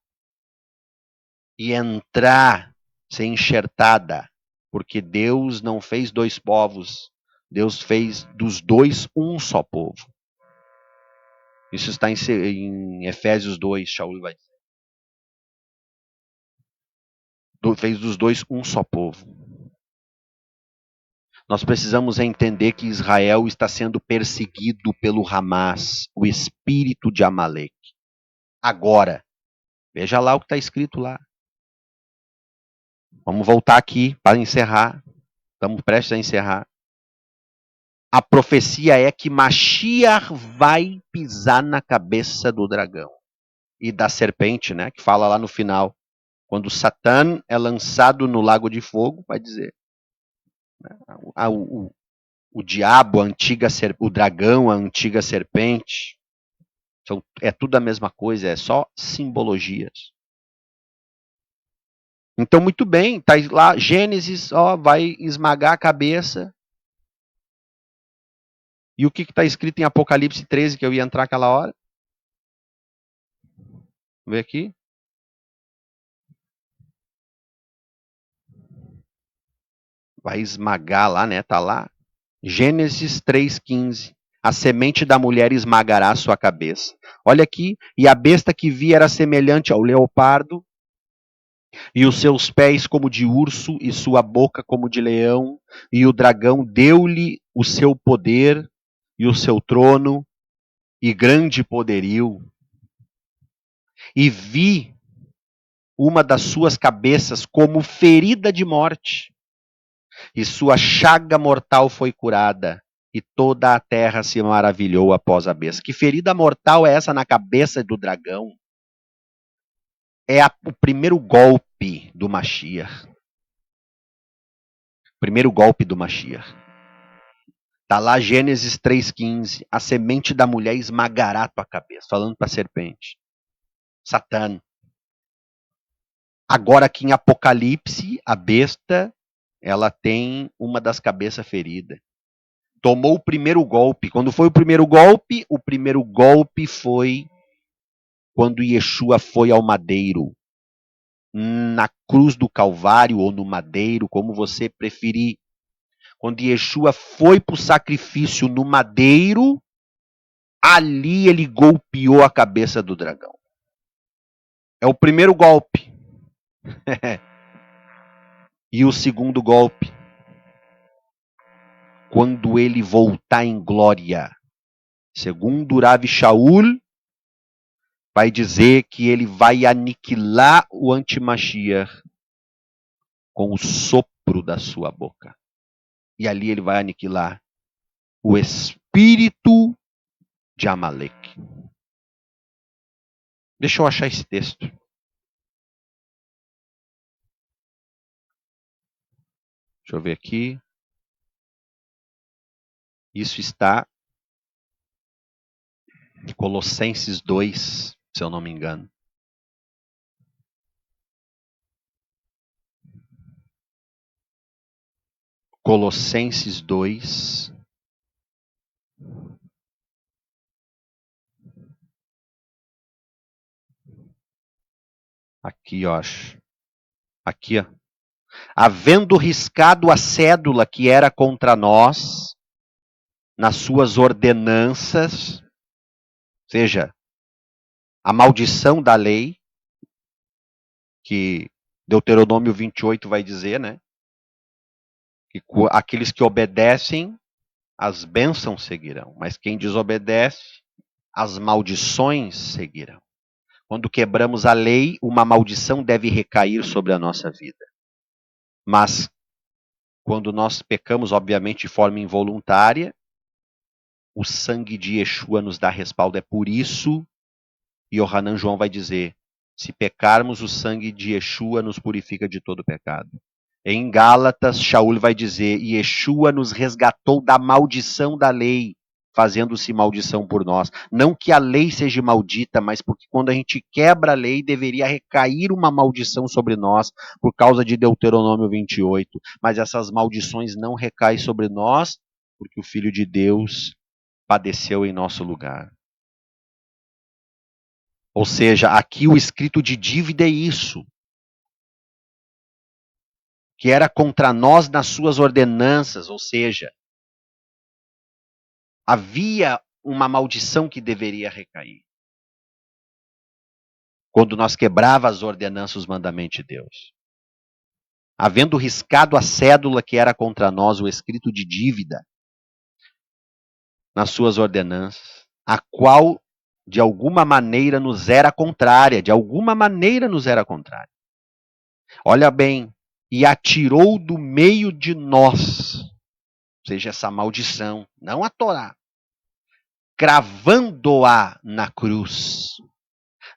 e entrar, ser enxertada. Porque Deus não fez 2 povos. Deus fez dos 2 um só povo. Isso está em Efésios 2, Shaul vai dizer. Fez dos 2 um só povo. Nós precisamos entender que Israel está sendo perseguido pelo Hamas, o espírito de Amaleque. Agora. Veja lá o que está escrito lá. Vamos voltar aqui para encerrar. Estamos prestes a encerrar. A profecia é que Mashiach vai pisar na cabeça do dragão e da serpente, né? Que fala lá no final. Quando Satã é lançado no lago de fogo, vai dizer. O diabo, o dragão, a antiga serpente. É tudo a mesma coisa, é só simbologias. Então, muito bem, tá lá, Gênesis, ó, vai esmagar a cabeça. E o que está escrito em Apocalipse 13, que eu ia entrar aquela hora? Vamos ver aqui. Vai esmagar lá, né? Tá lá. Gênesis 3,15. A semente da mulher esmagará a sua cabeça. Olha aqui. E a besta que vi era semelhante ao leopardo, e os seus pés como de urso, e sua boca como de leão. E o dragão deu-lhe o seu poder, e o seu trono, e grande poderio. E vi uma das suas cabeças como ferida de morte, e sua chaga mortal foi curada, e toda a terra se maravilhou após a besta. Que ferida mortal é essa na cabeça do dragão? É o primeiro golpe do Mashiach. Primeiro golpe do Mashiach. Está lá Gênesis 3,15. A semente da mulher esmagará a tua cabeça. Falando para a serpente. Satã. Agora aqui em Apocalipse, a besta, ela tem uma das cabeças feridas. Tomou o primeiro golpe. Quando foi o primeiro golpe? O primeiro golpe foi quando Yeshua foi ao madeiro. Na cruz do Calvário ou no madeiro, como você preferir. Quando Yeshua foi para o sacrifício no madeiro, ali ele golpeou a cabeça do dragão. É o primeiro golpe. E o segundo golpe? Quando ele voltar em glória. Segundo Rav Shaul, vai dizer que ele vai aniquilar o anti-Mashiach com o sopro da sua boca. E ali ele vai aniquilar o espírito de Amaleque. Deixa eu achar esse texto. Deixa eu ver aqui. Isso está em Colossenses 2, se eu não me engano. Colossenses 2. Aqui, ó. Aqui, ó. Havendo riscado a cédula que era contra nós, nas suas ordenanças, ou seja, a maldição da lei, que Deuteronômio 28 vai dizer, né? Que aqueles que obedecem, as bênçãos seguirão, mas quem desobedece, as maldições seguirão. Quando quebramos a lei, uma maldição deve recair sobre a nossa vida. Mas quando nós pecamos, obviamente, de forma involuntária, o sangue de Yeshua nos dá respaldo. É por isso, e Yohanan João vai dizer, se pecarmos, o sangue de Yeshua nos purifica de todo pecado. Em Gálatas, Shaul vai dizer, Yeshua nos resgatou da maldição da lei, fazendo-se maldição por nós. Não que a lei seja maldita, mas porque quando a gente quebra a lei, deveria recair uma maldição sobre nós, por causa de Deuteronômio 28. Mas essas maldições não recaem sobre nós, porque o Filho de Deus padeceu em nosso lugar. Ou seja, aqui o escrito de dívida é isso. Que era contra nós nas suas ordenanças, ou seja, havia uma maldição que deveria recair. Quando nós quebrava as ordenanças, os mandamentos de Deus. Havendo riscado a cédula que era contra nós, o escrito de dívida, nas suas ordenanças, a qual de alguma maneira nos era contrária, de alguma maneira nos era contrária. Olha bem, e atirou do meio de nós, ou seja, essa maldição, não a Torá, cravando-a na cruz,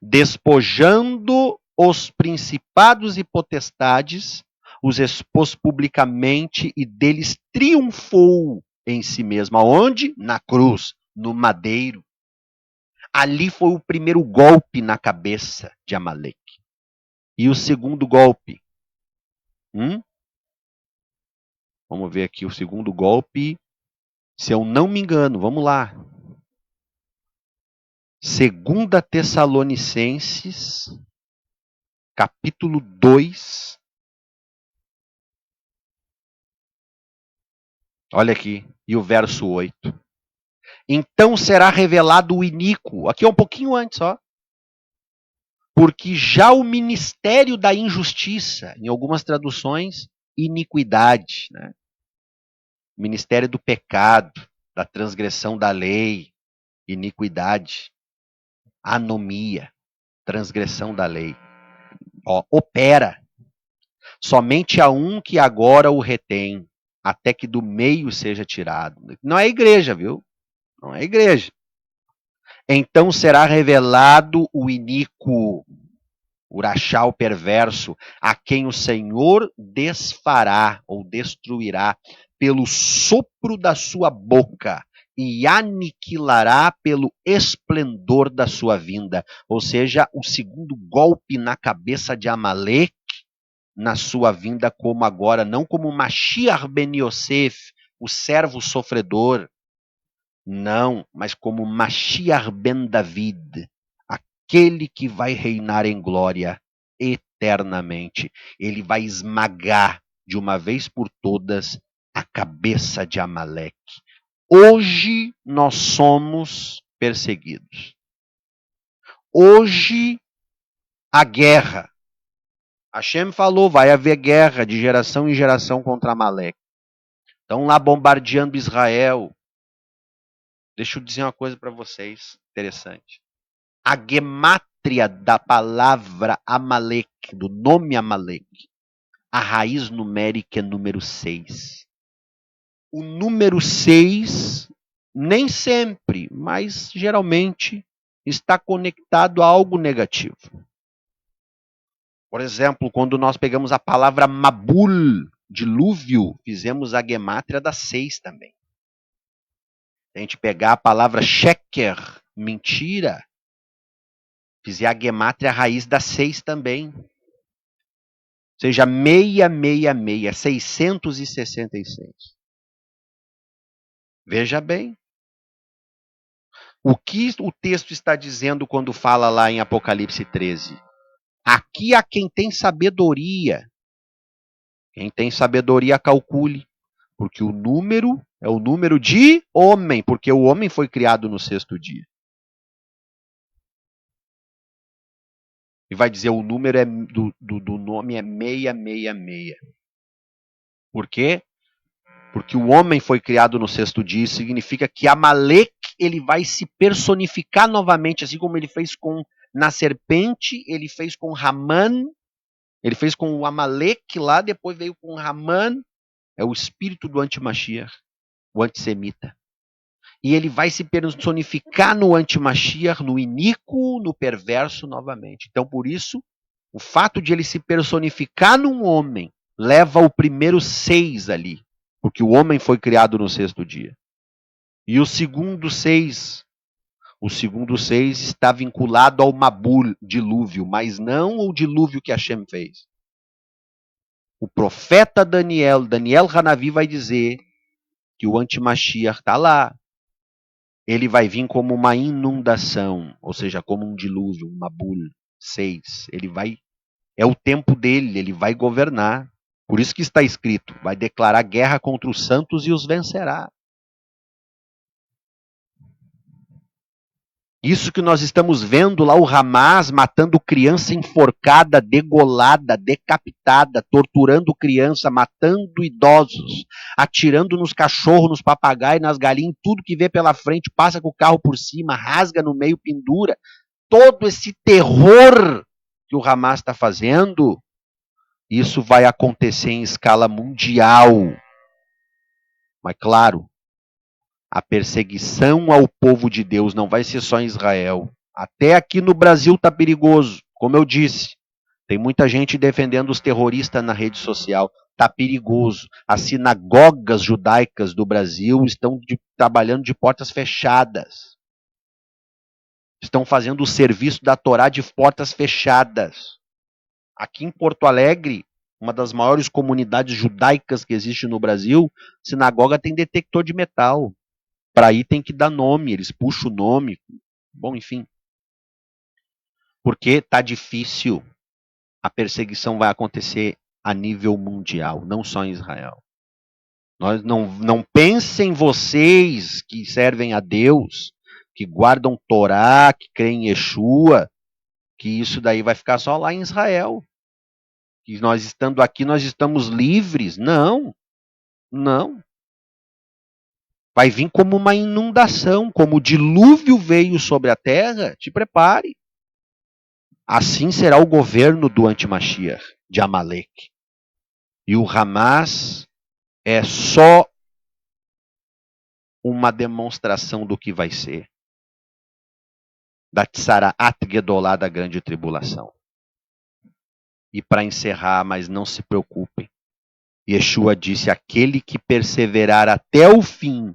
despojando os principados e potestades, os expôs publicamente e deles triunfou em si mesmo. Aonde? Na cruz, no madeiro. Ali foi o primeiro golpe na cabeça de Amaleque. E o segundo golpe? Vamos ver aqui o segundo golpe. Se eu não me engano, vamos lá. 2 Tessalonicenses, capítulo 2. Olha aqui, e o verso 8. Então será revelado o iníquo. Aqui é um pouquinho antes, ó. Porque já o ministério da injustiça, em algumas traduções, iniquidade, né? Ministério do pecado, da transgressão da lei, iniquidade, anomia, transgressão da lei. Ó, opera. Somente a um que agora o retém, até que do meio seja tirado. Não é igreja, viu? Não é igreja. Então será revelado o iníquo, o rachá, o perverso, a quem o Senhor desfará ou destruirá pelo sopro da sua boca e aniquilará pelo esplendor da sua vinda. Ou seja, o segundo golpe na cabeça de Amaleque, na sua vinda como agora, não como Mashiach ben Yosef, o servo sofredor, não, mas como Mashiach ben David, aquele que vai reinar em glória eternamente. Ele vai esmagar de uma vez por todas a cabeça de Amaleque. Hoje nós somos perseguidos. Hoje a guerra. Hashem falou, vai haver guerra de geração em geração contra Amaleque. Estão lá bombardeando Israel. Deixa eu dizer uma coisa para vocês, interessante. A gemátria da palavra Amaleque, do nome Amaleque, a raiz numérica é número 6. O número 6, nem sempre, mas geralmente, está conectado a algo negativo. Por exemplo, quando nós pegamos a palavra Mabul, dilúvio, fizemos a gemátria da 6 também. Se a gente pegar a palavra Sheker, mentira, fizer a gemátria, a raiz da 6 também. Ou seja, 666, 666. Veja bem. O que o texto está dizendo quando fala lá em Apocalipse 13? Aqui há quem tem sabedoria. Quem tem sabedoria, calcule. Porque o número é o número de homem, porque o homem foi criado no 6º dia. E vai dizer o número do nome é 666. Por quê? Porque o homem foi criado no 6º dia, isso significa que Amaleque ele vai se personificar novamente, assim como ele fez na serpente, ele fez com Haman, ele fez com o Amaleque lá, depois veio com Haman, é o espírito do anti-Mashiach, o antissemita. E ele vai se personificar no anti-Mashiach, no iníquo, no perverso novamente. Então, por isso, o fato de ele se personificar num homem leva o primeiro 6 ali. Porque o homem foi criado no 6º dia. E o segundo 6 está vinculado ao Mabul, dilúvio, mas não o dilúvio que Hashem fez. O profeta Daniel Hanavi vai dizer que o anti-Mashiach está lá. Ele vai vir como uma inundação, ou seja, como um dilúvio, um Mabul 6. É o tempo dele, ele vai governar. Por isso que está escrito, vai declarar guerra contra os santos e os vencerá. Isso que nós estamos vendo lá, o Hamas matando criança enforcada, degolada, decapitada, torturando criança, matando idosos, atirando nos cachorros, nos papagaios, nas galinhas, tudo que vê pela frente, passa com o carro por cima, rasga no meio, pendura. Todo esse terror que o Hamas está fazendo, isso vai acontecer em escala mundial. Mas claro, a perseguição ao povo de Deus não vai ser só em Israel. Até aqui no Brasil está perigoso, como eu disse. Tem muita gente defendendo os terroristas na rede social. Está perigoso. As sinagogas judaicas do Brasil estão trabalhando de portas fechadas. Estão fazendo o serviço da Torá de portas fechadas. Aqui em Porto Alegre, uma das maiores comunidades judaicas que existe no Brasil, sinagoga tem detector de metal. Para ir tem que dar nome, eles puxam o nome. Bom, enfim. Porque está difícil. A perseguição vai acontecer a nível mundial, não só em Israel. Nós não pensem vocês que servem a Deus, que guardam Torá, que creem em Yeshua, que isso daí vai ficar só lá em Israel. Que nós estando aqui, nós estamos livres. Não, não. Vai vir como uma inundação, como o dilúvio veio sobre a terra, te prepare. Assim será o governo do Antimashiach, de Amaleque. E o Hamas é só uma demonstração do que vai ser. Da Tsaraat Gedolá, da grande tribulação. E para encerrar, mas não se preocupem, Yeshua disse, aquele que perseverar até o fim,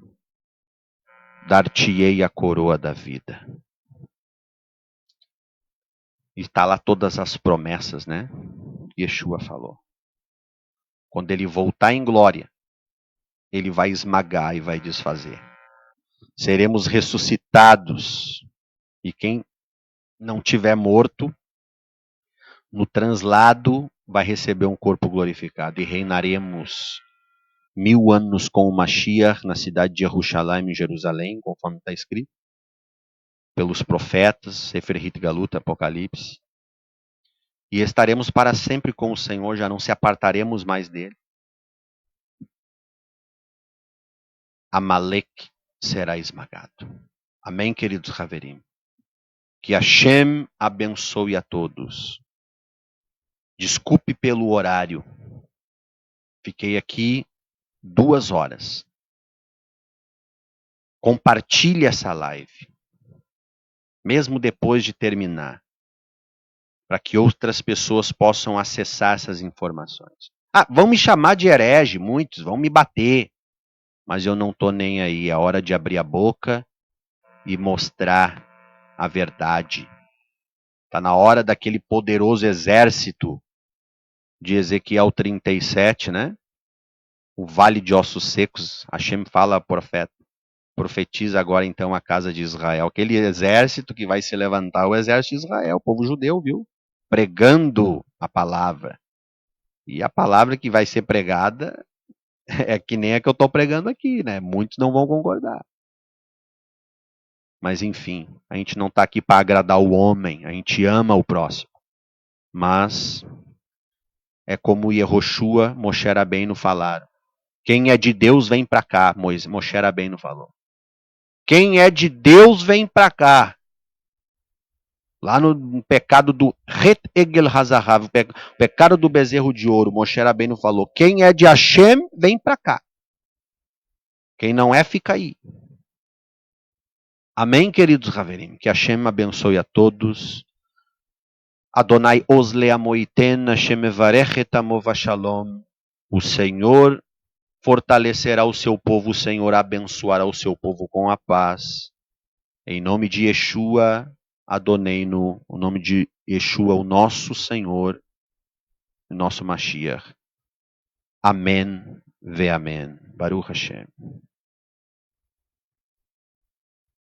dar-te-ei a coroa da vida. E está lá todas as promessas, né? Yeshua falou. Quando ele voltar em glória, ele vai esmagar e vai desfazer. Seremos ressuscitados. E quem não tiver morto, no translado, vai receber um corpo glorificado. E reinaremos 1000 anos com o Mashiach na cidade de Jerusalém, em Jerusalém, conforme está escrito. Pelos profetas, Sefer Hit Galut, Apocalipse. E estaremos para sempre com o Senhor, já não se apartaremos mais dele. Amaleque será esmagado. Amém, queridos Haverim? Que Hashem abençoe a todos. Desculpe pelo horário. Fiquei aqui 2 horas. Compartilhe essa live. Mesmo depois de terminar. Para que outras pessoas possam acessar essas informações. Vão me chamar de herege, muitos, vão me bater. Mas eu não estou nem aí. É hora de abrir a boca e mostrar a verdade. Está na hora daquele poderoso exército de Ezequiel 37, né? O vale de ossos secos. Hashem fala ao profeta. Profetiza agora então a casa de Israel. Aquele exército que vai se levantar, o exército de Israel, o povo judeu, viu? Pregando a palavra. E a palavra que vai ser pregada é que nem a que eu estou pregando aqui, né? Muitos não vão concordar. Mas enfim, a gente não está aqui para agradar o homem, a gente ama o próximo. Mas é como Yehoshua, Moshe Rabbeinu falaram. Quem é de Deus vem para cá, Moshe Rabbeinu falou. Quem é de Deus vem para cá. Lá no pecado do Het Egel Hazahav, o pecado do bezerro de ouro, Moshe Rabbeinu falou, quem é de Hashem vem para cá. Quem não é, fica aí. Amém, queridos Haverim? Que Hashem abençoe a todos. Adonai Osle Amoiten, Hashem Evarechet Amova Shalom. O Senhor fortalecerá o seu povo, o Senhor abençoará o seu povo com a paz. Em nome de Yeshua, Adonai-no, o nome de Yeshua, o nosso Senhor, o nosso Mashiach. Amém, ve amém. Baruch Hashem.